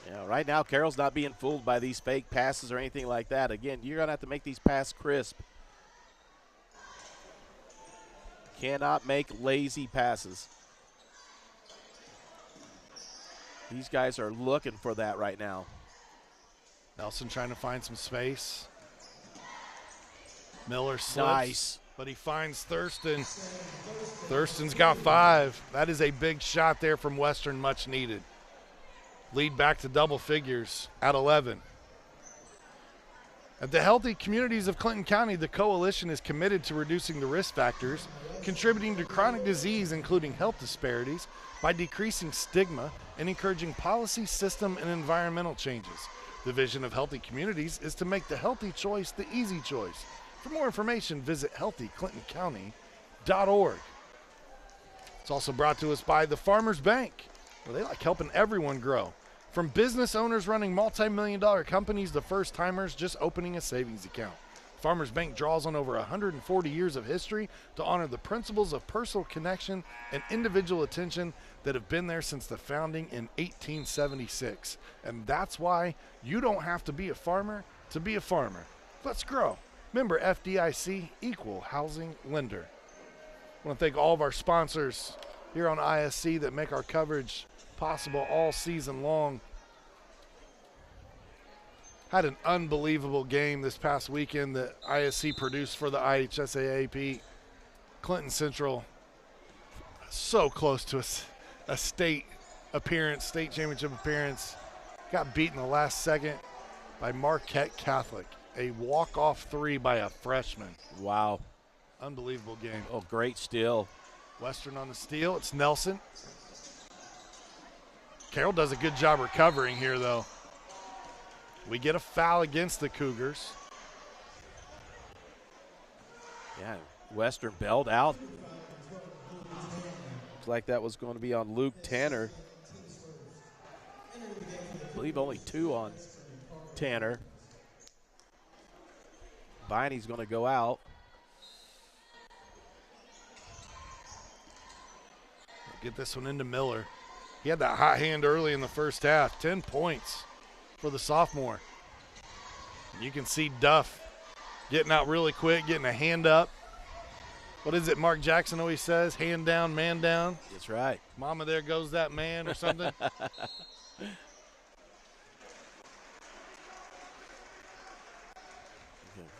Yeah, right now Carroll's not being fooled by these fake passes or anything like that. Again, you're going to have to make these passes crisp. Cannot make lazy passes. These guys are looking for that right now. Nelson trying to find some space. Miller slips, Nice. but he finds Thurston. Thurston's got 5. That is a big shot there from Western, much needed. Lead back to double figures at 11. At the Healthy Communities of Clinton County, the coalition is committed to reducing the risk factors contributing to chronic disease, including health disparities, by decreasing stigma and encouraging policy, system, and environmental changes. The vision of Healthy Communities is to make the healthy choice the easy choice. For more information, visit healthyclintoncounty.org. It's also brought to us by the Farmers Bank, where they like helping everyone grow. From business owners running multi-million-dollar companies to first-timers just opening a savings account. Farmers Bank draws on over 140 years of history to honor the principles of personal connection and individual attention that have been there since the founding in 1876. And that's why you don't have to be a farmer to be a farmer. Let's grow. Member FDIC, Equal Housing Lender. I want to thank all of our sponsors here on ISC that make our coverage possible all season long. Had an unbelievable game this past weekend that ISC produced for the IHSAA, Pete. Clinton Central, so close to a state appearance, state championship appearance. Got beaten the last second by Marquette Catholic. A walk-off 3 by a freshman. Wow. Unbelievable game. Oh, great steal. Western on the steal. It's Nelson. Carroll does a good job recovering here, though. We get a foul against the Cougars. Yeah, Western bailed out. Looks like that was going to be on Luke Tanner. I believe only 2 on Tanner. Viney's going to go out. Get this one into Miller. He had that hot hand early in the first half. 10 points for the sophomore. And you can see Duff getting out really quick, getting a hand up. What is it Mark Jackson always says? Hand down, man down. That's right. Mama, there goes that man or something.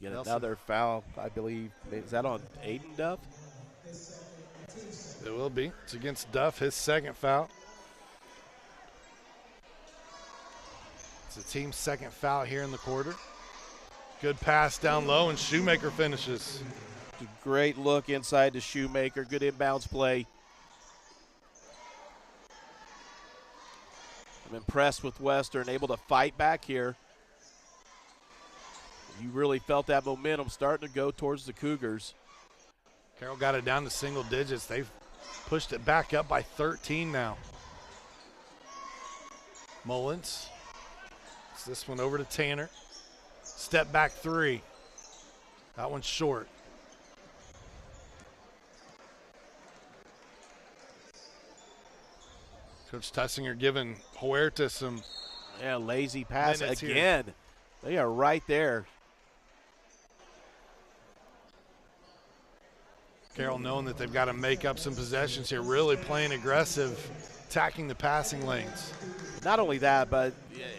Get Nelson. another foul, I believe. Is that on Aiden Duff? It will be. It's against Duff, his second foul. It's the team's second foul here in the quarter. Good pass down low, and Shoemaker finishes. A great look inside to Shoemaker. Good inbounds play. I'm impressed with Western, able to fight back here. You really felt that momentum starting to go towards the Cougars. Carroll got it down to single digits. They've pushed it back up by 13 now. Mullins. It's this one over to Tanner. Step back three. That one's short. Coach Tussinger giving Huerta some lazy pass again. Here. They are right there. Carroll knowing that they've got to make up some possessions here, really playing aggressive, attacking the passing lanes. Not only that, but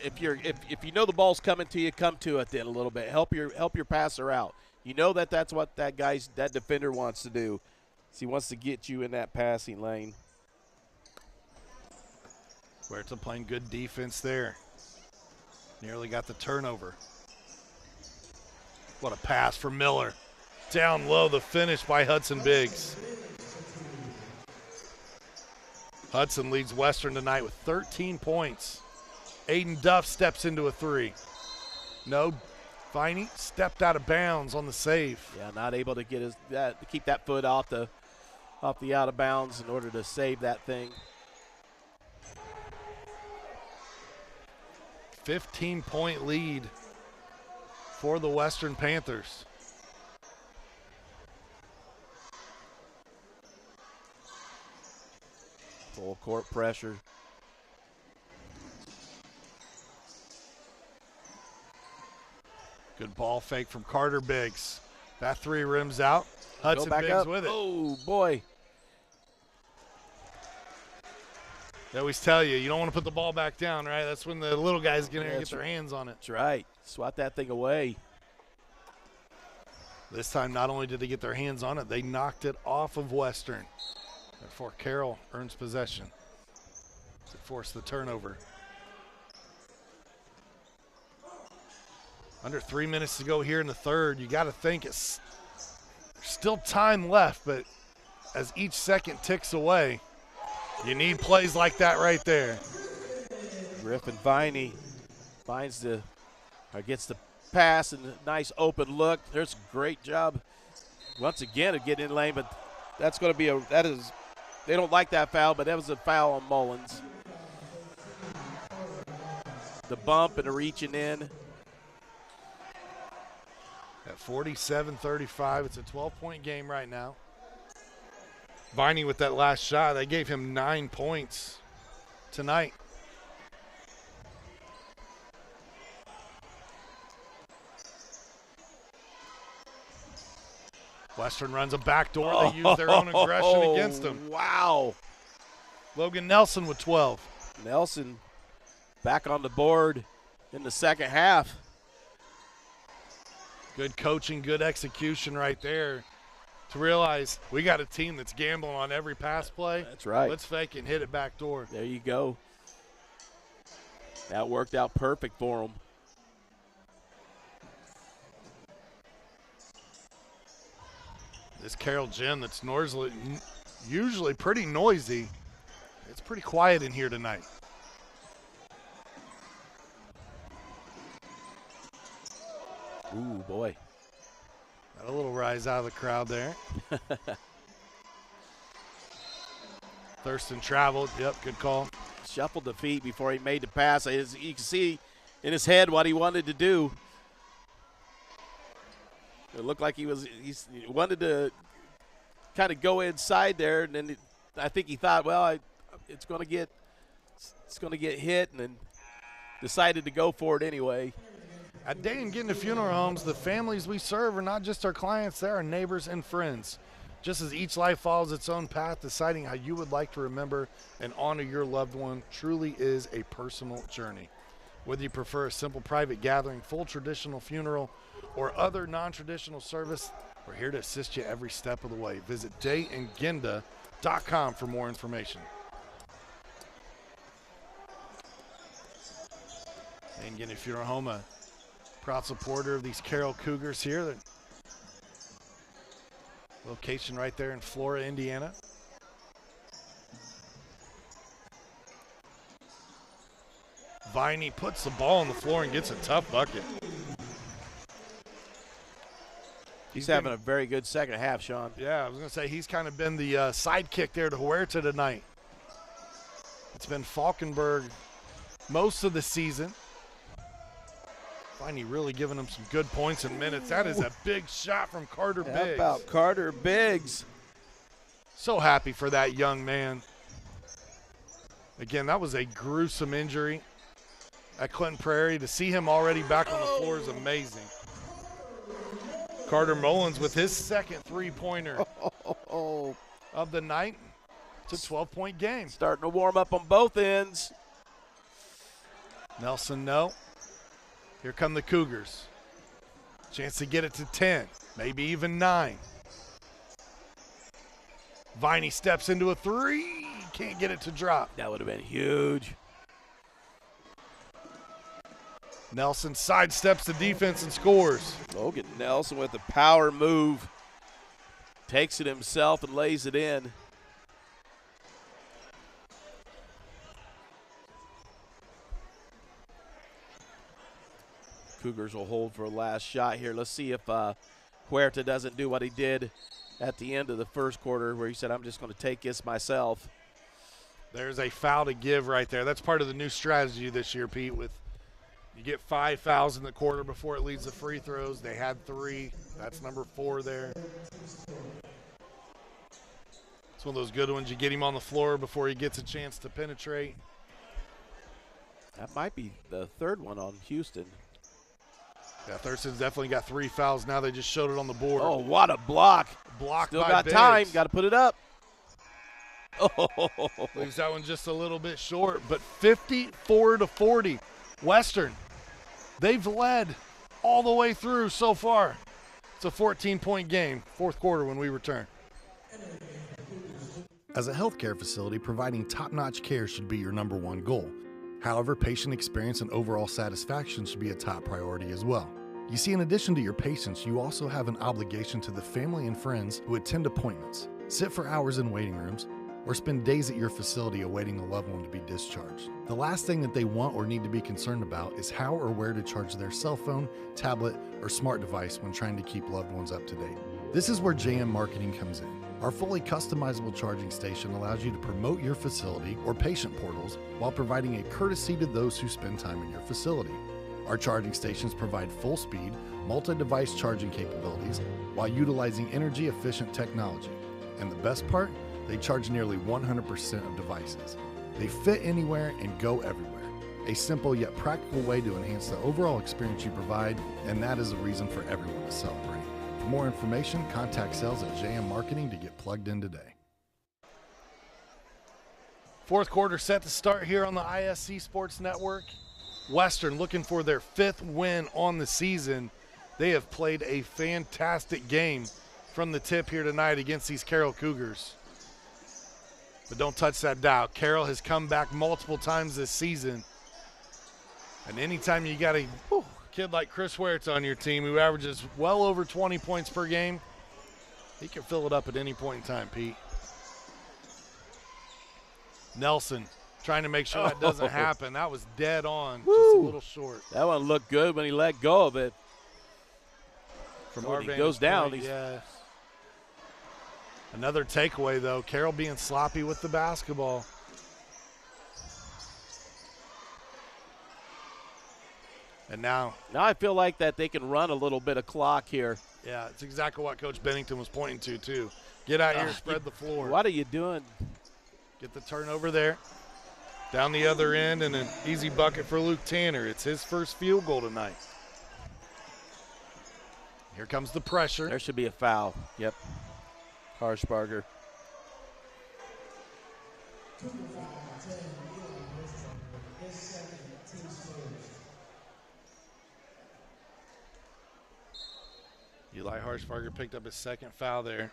if you know the ball's coming to you, come to it then a little bit. Help your passer out. You know that's what that defender wants to do. So he wants to get you in that passing lane. Huerta playing good defense there. Nearly got the turnover. What a pass for Miller. Down low, the finish by Hudson Biggs. Hudson leads Western tonight with 13 points. Aiden Duff steps into a three. No, Viney stepped out of bounds on the save. Yeah, not able to get to keep that foot off the out of bounds in order to save that thing. 15-point lead for the Western Panthers. Full court pressure. Good ball fake from Carter Biggs. That three rims out. Hudson Biggs up with it. Oh, boy. They always tell you, you don't want to put the ball back down, right? That's when the little guys get in there and get their hands on it. That's right. Swat that thing away. This time, not only did they get their hands on it, they knocked it off of Western. Therefore, Carroll earns possession to force the turnover. Under 3 minutes to go here in the third. You got to think there's still time left, but as each second ticks away, you need plays like that right there. Griffin Viney gets the pass and a nice open look. There's a great job once again of getting in lane, but that's going to be they don't like that foul, but that was a foul on Mullins. The bump and the reaching in. At 47-35, it's a 12-point game right now. Viney with that last shot, they gave him 9 points tonight. Western runs a backdoor. They use their own aggression against them. Wow. Logan Nelson with 12. Nelson back on the board in the second half. Good coaching, good execution right there to realize we got a team that's gambling on every pass play. That's right. Let's fake it and hit it back door. There you go. That worked out perfect for them. This Carroll gym that's usually pretty noisy. It's pretty quiet in here tonight. Ooh, boy. Got a little rise out of the crowd there. Thurston traveled. Yep, good call. Shuffled the feet before he made the pass. As you can see in his head what he wanted to do. It looked like he wanted to kind of go inside there, and then I think he thought, well, it's going to get hit, and then decided to go for it anyway. At Day and Getting Funeral Homes, the families we serve are not just our clients, they're our neighbors and friends. Just as each life follows its own path, deciding how you would like to remember and honor your loved one truly is a personal journey. Whether you prefer a simple private gathering, full traditional funeral, or other non-traditional service, we're here to assist you every step of the way. Visit dayandginda.com for more information. Day and Ginda Funeral Home, a proud supporter of these Carroll Cougars here. The location right there in Flora, Indiana. Viney puts the ball on the floor and gets a tough bucket. He's having a very good second half, Sean. Yeah, I was going to say he's kind of been the sidekick there to Huerta tonight. It's been Falkenberg most of the season. Finally really giving him some good points and minutes. That is a big shot from Carter Biggs. How about Carter Biggs? So happy for that young man. Again, that was a gruesome injury at Clinton Prairie. To see him already back on the floor is amazing. Carter Mullins with his second three-pointer of the night. It's a 12-point game. Starting to warm up on both ends. Nelson, no. Here come the Cougars. Chance to get it to 10, maybe even 9. Viney steps into a three. Can't get it to drop. That would have been huge. Nelson sidesteps the defense and scores. Logan Nelson with the power move. Takes it himself and lays it in. Cougars will hold for a last shot here. Let's see if Huerta doesn't do what he did at the end of the first quarter where he said, I'm just going to take this myself. There's a foul to give right there. That's part of the new strategy this year, Pete, with you get 5 fouls in the quarter before it leads to free throws. They had 3. That's number 4 there. It's one of those good ones. You get him on the floor before he gets a chance to penetrate. That might be the third one on Houston. Yeah, Thurston's definitely got 3 fouls now. They just showed it on the board. Oh, what a block. Block Still by got Biggs. time. Got to put it up. Oh. Leaves that one just a little bit short, but 54-40. Western, they've led all the way through so far. It's a 14-point game, fourth quarter when we return. As a healthcare facility, providing top-notch care should be your number one goal. However, patient experience and overall satisfaction should be a top priority as well. You see, in addition to your patients, you also have an obligation to the family and friends who attend appointments, sit for hours in waiting rooms, or spend days at your facility awaiting a loved one to be discharged. The last thing that they want or need to be concerned about is how or where to charge their cell phone, tablet, or smart device when trying to keep loved ones up to date. This is where JM Marketing comes in. Our fully customizable charging station allows you to promote your facility or patient portals while providing a courtesy to those who spend time in your facility. Our charging stations provide full speed, multi-device charging capabilities while utilizing energy-efficient technology. And the best part? They charge nearly 100% of devices. They fit anywhere and go everywhere. A simple yet practical way to enhance the overall experience you provide, and that is a reason for everyone to celebrate. For more information, contact sales at JM Marketing to get plugged in today. Fourth quarter set to start here on the ISC Sports Network. Western looking for their 5th win on the season. They have played a fantastic game from the tip here tonight against these Carroll Cougars. But don't touch that dial. Carroll has come back multiple times this season. And anytime you got a kid like Chris Huerta on your team who averages well over 20 points per game, he can fill it up at any point in time, Pete. Nelson trying to make sure that doesn't happen. That was dead on, just a little short. That one looked good when he let go of it. From when our he vantage goes down, point, he's Another takeaway, though. Carroll being sloppy with the basketball. And now I feel like that they can run a little bit of clock here. Yeah, it's exactly what Coach Bennington was pointing to, too. Get out here, spread the floor. What are you doing? Get the turnover there. Down the other end, and an easy bucket for Luke Tanner. It's his first field goal tonight. Here comes the pressure. There should be a foul. Yep. Harshbarger. Eli Harshbarger picked up his second foul there.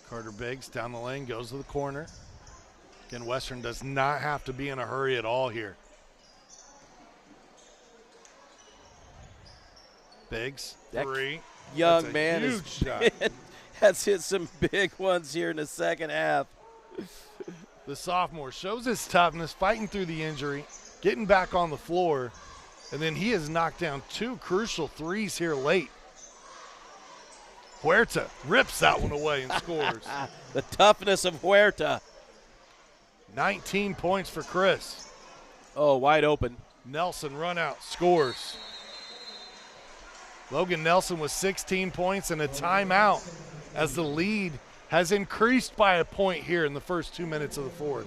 Carter Biggs down the lane, goes to the corner. Again, Western does not have to be in a hurry at all here. Biggs, three. Young man huge shot. has hit some big ones here in the second half. The sophomore shows his toughness, fighting through the injury, getting back on the floor, And then he has knocked down 2 crucial threes here late. Huerta rips that one away and scores. The toughness of Huerta. 19 points for Chris. Oh, wide open. Nelson run out, scores. Logan Nelson with 16 points and a timeout as the lead has increased by a point here in the first 2 minutes of the fourth.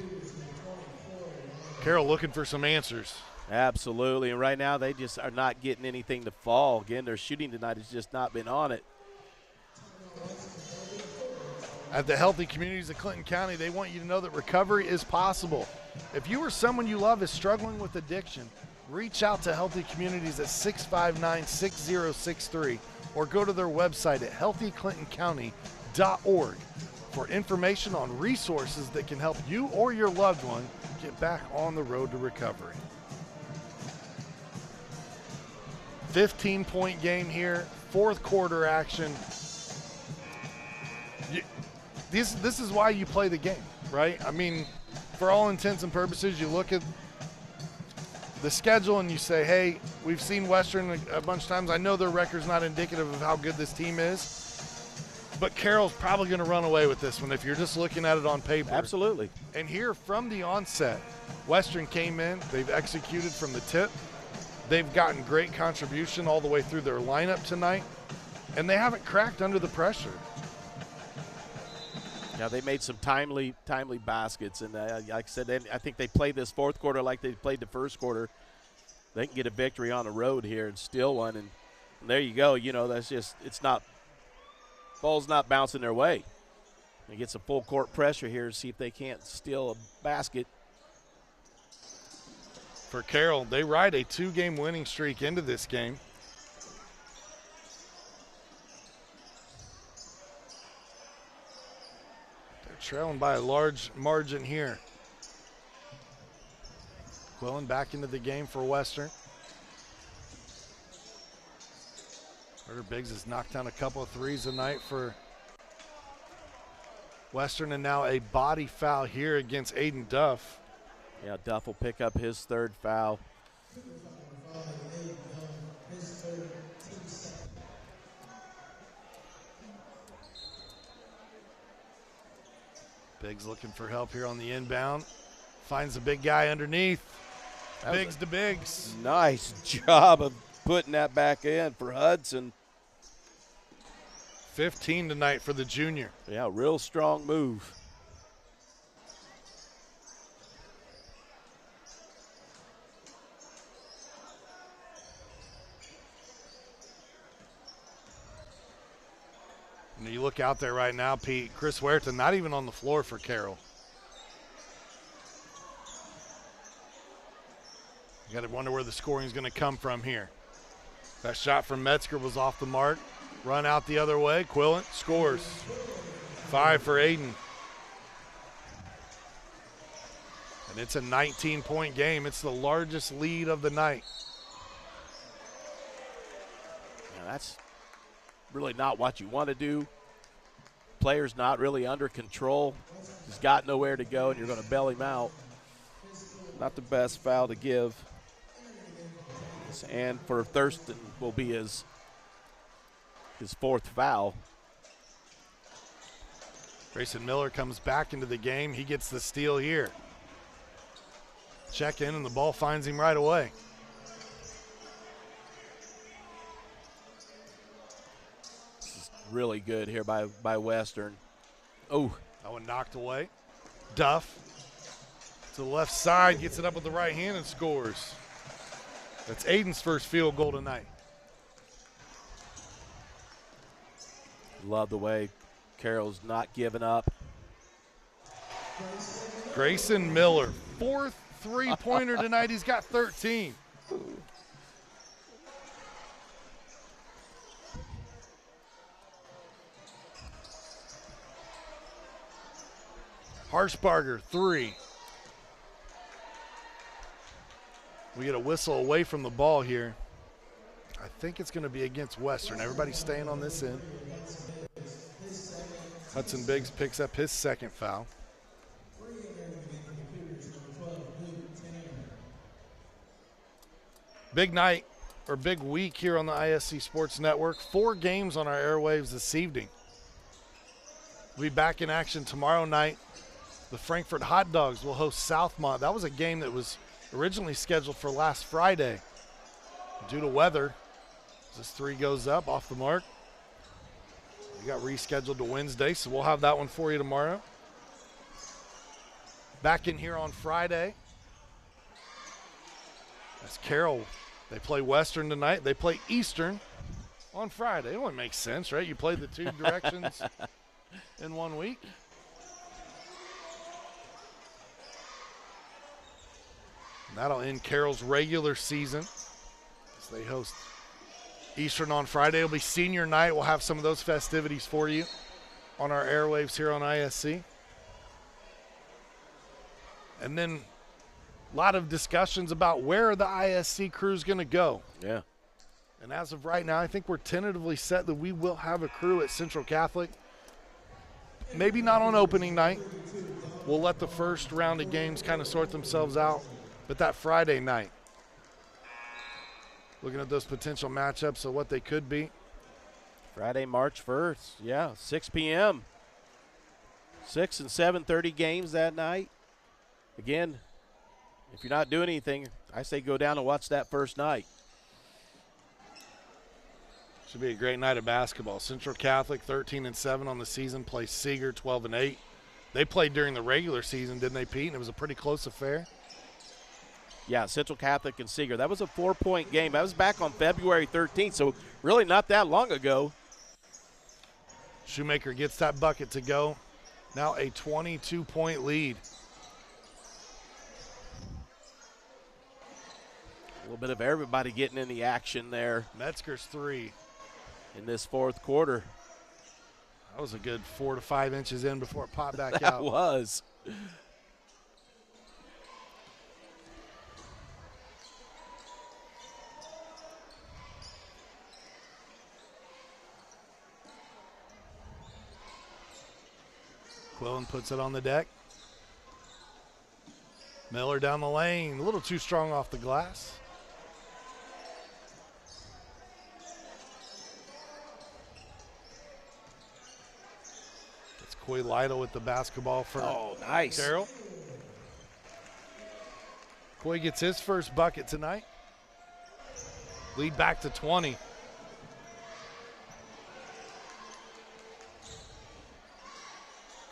Carroll looking for some answers. Absolutely, and right now they just are not getting anything to fall. Again, their shooting tonight has just not been on it. At the Healthy Communities of Clinton County, they want you to know that recovery is possible. If you or someone you love is struggling with addiction, reach out to Healthy Communities at 659-6063 or go to their website at healthyclintoncounty.org for information on resources that can help you or your loved one get back on the road to recovery. 15-point game here, fourth quarter action. This is why you play the game, right? I mean, for all intents and purposes, you look at the schedule and you say, hey, we've seen Western a bunch of times. I know their record's not indicative of how good this team is, but Carroll's probably going to run away with this one if you're just looking at it on paper. Absolutely. And here from the onset, Western came in. They've executed from the tip. They've gotten great contribution all the way through their lineup tonight, and they haven't cracked under the pressure. Yeah, they made some timely baskets, and like I said, I think they played this fourth quarter like they played the first quarter. They can get a victory on the road here and steal one, and there you go. You know, that's just ball's not bouncing their way. They get some full court pressure here to see if they can't steal a basket. For Carroll, they ride a 2-game winning streak into this game. Trailing by a large margin here. Quillen back into the game for Western. Carter Biggs has knocked down a couple of threes tonight for Western, and now a body foul here against Aiden Duff. Yeah, Duff will pick up his third foul. Biggs looking for help here on the inbound. Finds the big guy underneath. Biggs to Biggs. Nice job of putting that back in for Hudson. 15 tonight for the junior. Yeah, real strong move. And you look out there right now, Pete, Chris Huerta not even on the floor for Carroll. You got to wonder where the scoring is going to come from here. That shot from Metzger was off the mark. Run out the other way. Quillen scores. 5 for Aiden. And it's a 19-point game. It's the largest lead of the night. Yeah, that's really not what you want to do. Player's not really under control. He's got nowhere to go, and you're going to bail him out. Not the best foul to give. And for Thurston will be his fourth foul. Grayson Miller comes back into the game. He gets the steal here. Check in, and the ball finds him right away. Really good here by Western. Oh, that one knocked away. Duff to the left side, gets it up with the right hand and scores. That's Aiden's first field goal tonight. Love the way Carroll's not giving up. Grayson Miller, fourth three-pointer tonight. He's got 13. Harshbarger, 3. We get a whistle away from the ball here. I think it's going to be against Western. Everybody staying on this end. Hudson Biggs picks up his second foul. Big night or big week here on the ISC Sports Network. 4 games on our airwaves this evening. We'll be back in action tomorrow night. The Frankfurt Hot Dogs will host Southmont. That was a game that was originally scheduled for last Friday. Due to weather, this 3 goes up off the mark. We got rescheduled to Wednesday, so we'll have that one for you tomorrow. Back in here on Friday. That's Carroll. They play Western tonight. They play Eastern on Friday. It wouldn't make sense, right? You play the 2 directions in 1 week. And that'll end Carroll's regular season as they host Eastern on Friday. It'll be senior night. We'll have some of those festivities for you on our airwaves here on ISC. And then a lot of discussions about where the ISC crew is going to go. Yeah. And as of right now, I think we're tentatively set that we will have a crew at Central Catholic. Maybe not on opening night. We'll let the first round of games kind of sort themselves out. But that Friday night, looking at those potential matchups of what they could be. Friday, March 1st. Yeah, 6 p.m. 6 and 7:30 games that night. Again, if you're not doing anything, I say go down and watch that first night. Should be a great night of basketball. Central Catholic 13-7 on the season, plays Seeger 12-8. They played during the regular season, didn't they, Pete? And it was a pretty close affair. Yeah, Central Catholic and Seeger. That was a 4-point game. That was back on February 13th, so really not that long ago. Shoemaker gets that bucket to go. Now a 22-point lead. A little bit of everybody getting in the action there. Metzger's 3. In this 4th quarter. That was a good 4 to 5 inches in before it popped back That out. was. Quillen puts it on the deck. Miller down the lane, a little too strong off the glass. It's Coy Lytle with the basketball for nice. Carroll. Coy gets his first bucket tonight. Lead back to 20.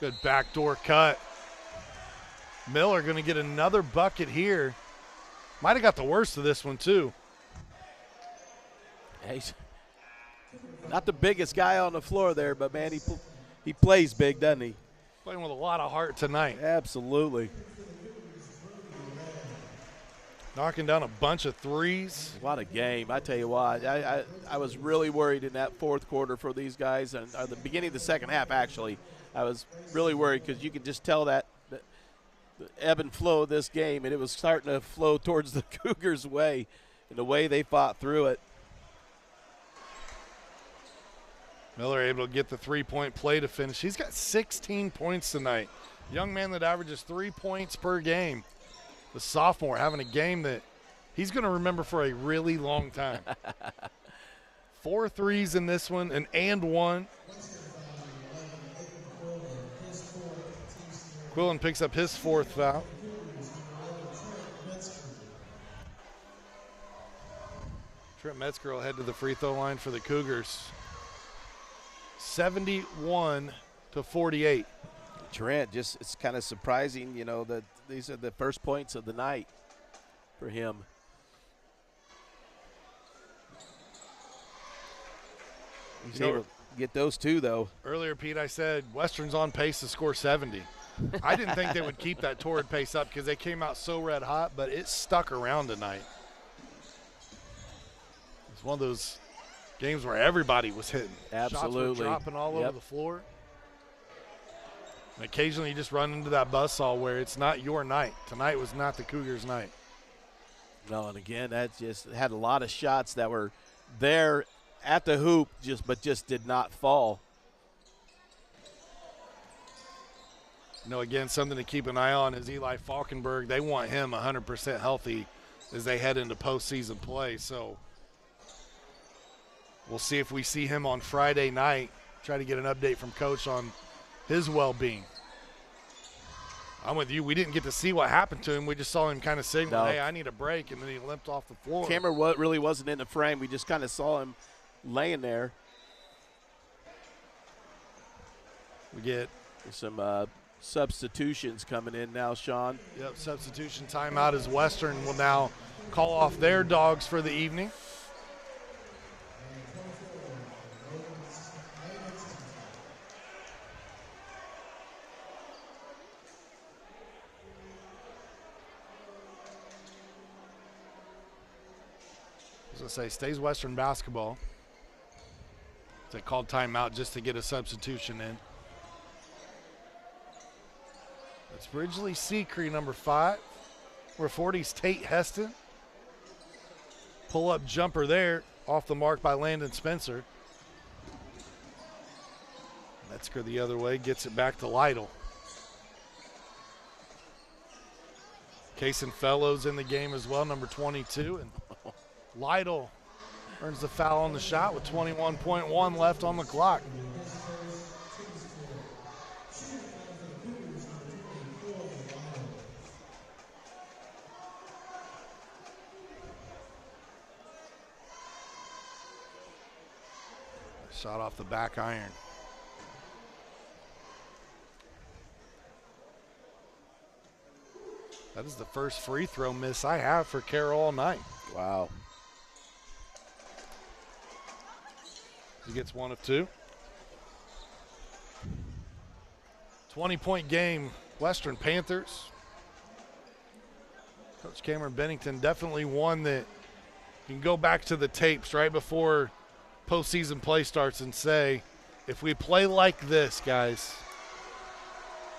Good backdoor cut. Miller going to get another bucket here. Might have got the worst of this one, too. He's not the biggest guy on the floor there, but, man, he plays big, doesn't he? Playing with a lot of heart tonight. Absolutely. Knocking down a bunch of threes. What a game. I tell you what, I was really worried in that 4th quarter for these guys, and the beginning of the second half, actually. I was really worried because you could just tell that the ebb and flow of this game, and it was starting to flow towards the Cougars' way and the way they fought through it. Miller able to get the 3-point play to finish. He's got 16 points tonight. Young man that averages 3 points per game. The sophomore having a game that he's going to remember for a really long time. 4 threes in this one, and one. Quillen picks up his 4th foul. Trent Metzger will head to the free throw line for the Cougars. 71-48. Trent, just it's kind of surprising, you know, that these are the first points of the night for him. He's able to get those 2, though. Earlier, Pete, I said Western's on pace to score 70. I didn't think they would keep that torrid pace up because they came out so red hot, but it stuck around tonight. It's one of those games where everybody was hitting. Absolutely. Shots were dropping all over the floor. And occasionally you just run into that buzzsaw where it's not your night. Tonight was not the Cougars' night. No, and again, that just had a lot of shots that were there at the hoop, but just did not fall. You know, again, something to keep an eye on is Eli Falkenberg. They want him 100% healthy as they head into postseason play. So we'll see if we see him on Friday night. Try to get an update from Coach on his well-being. I'm with you. We didn't get to see what happened to him. We just saw him kind of signal, hey, I need a break, and then he limped off the floor. Camera really wasn't in the frame. We just kind of saw him laying there. We get some substitutions coming in now, Sean. Yep, substitution timeout as Western will now call off their dogs for the evening. I was going to say, stays Western basketball. They called timeout just to get a substitution in. It's Ridgely Secree, number 5. Number 40's Tate Heston. Pull-up jumper there, off the mark by Landon Spencer. Metzger the other way, gets it back to Lytle. Kason Fellows in the game as well, number 22. And Lytle earns the foul on the shot with 21.1 left on the clock. Shot off the back iron. That is the first free throw miss I have for Carroll all night. Wow. He gets 1 of 2. 20-point game, Western Panthers. Coach Cameron Bennington definitely one that you can go back to the tapes right before postseason play starts and say, if we play like this, guys,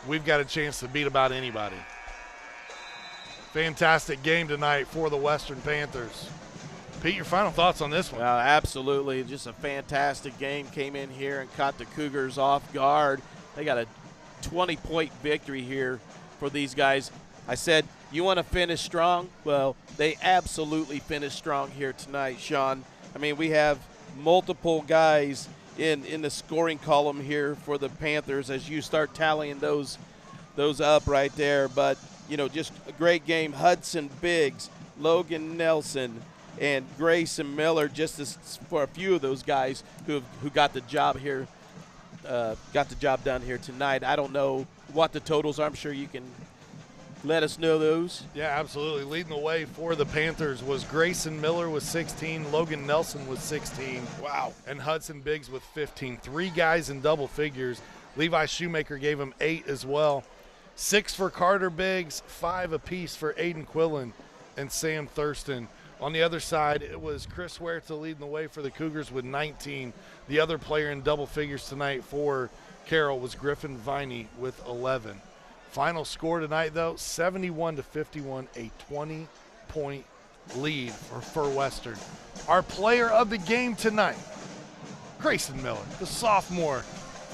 we've got a chance to beat about anybody. Fantastic game tonight for the Western Panthers. Pete, your final thoughts on this one? Absolutely. Just a fantastic game. Came in here and caught the Cougars off guard. They got a 20-point victory here for these guys. I said, you want to finish strong? Well, they absolutely finished strong here tonight, Sean. I mean, we have multiple guys in the scoring column here for the Panthers as you start tallying those up right there. But, you know, just a great game. Hudson Biggs, Logan Nelson, and Grayson Miller, just for a few of those guys who got the job here, got the job done here tonight. I don't know what the totals are. I'm sure you can let us know those. Yeah, absolutely. Leading the way for the Panthers was Grayson Miller with 16, Logan Nelson with 16. Wow. And Hudson Biggs with 15. 3 guys in double figures. Levi Shoemaker gave him 8 as well. 6 for Carter Biggs, 5 apiece for Aiden Quillen and Sam Thurston. On the other side, it was Chris Huerta leading the way for the Cougars with 19. The other player in double figures tonight for Carroll was Griffin Viney with 11. Final score tonight, though, 71-51, a 20-point lead for Western. Our player of the game tonight, Grayson Miller, the sophomore.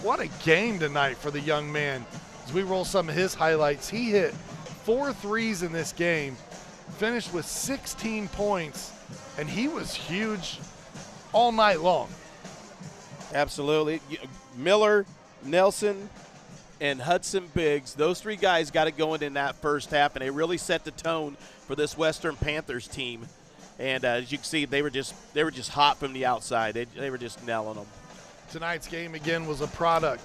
What a game tonight for the young man. As we roll some of his highlights, he hit 4 threes in this game, finished with 16 points, and he was huge all night long. Absolutely. Miller, Nelson, and Hudson Biggs, those 3 guys got it going in that first half, and they really set the tone for this Western Panthers team. And as you can see, they were just hot from the outside. They were just nailing them. Tonight's game, again, was a product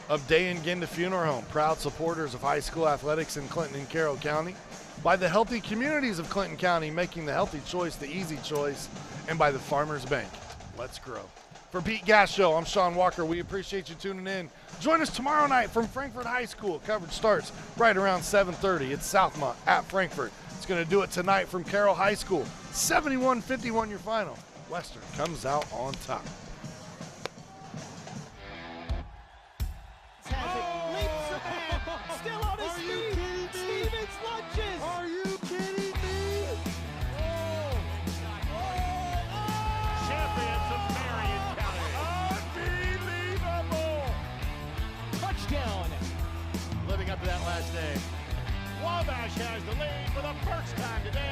of Day and Ginda Funeral Home, proud supporters of high school athletics in Clinton and Carroll County, by the healthy communities of Clinton County, making the healthy choice the easy choice, and by the Farmers Bank. Let's grow. For Pete Gass Show, I'm Sean Walker. We appreciate you tuning in. Join us tomorrow night from Frankfort High School. Coverage starts right around 7:30. It's Southmont at Frankfort. It's going to do it tonight from Carroll High School. 71-51 your final. Western comes out on top. Still on his feet. Stevens lunges. Are you kidding me? Champions of Marion County. Unbelievable. Touchdown. Living up to that last name. Wabash has the lead for the first time today.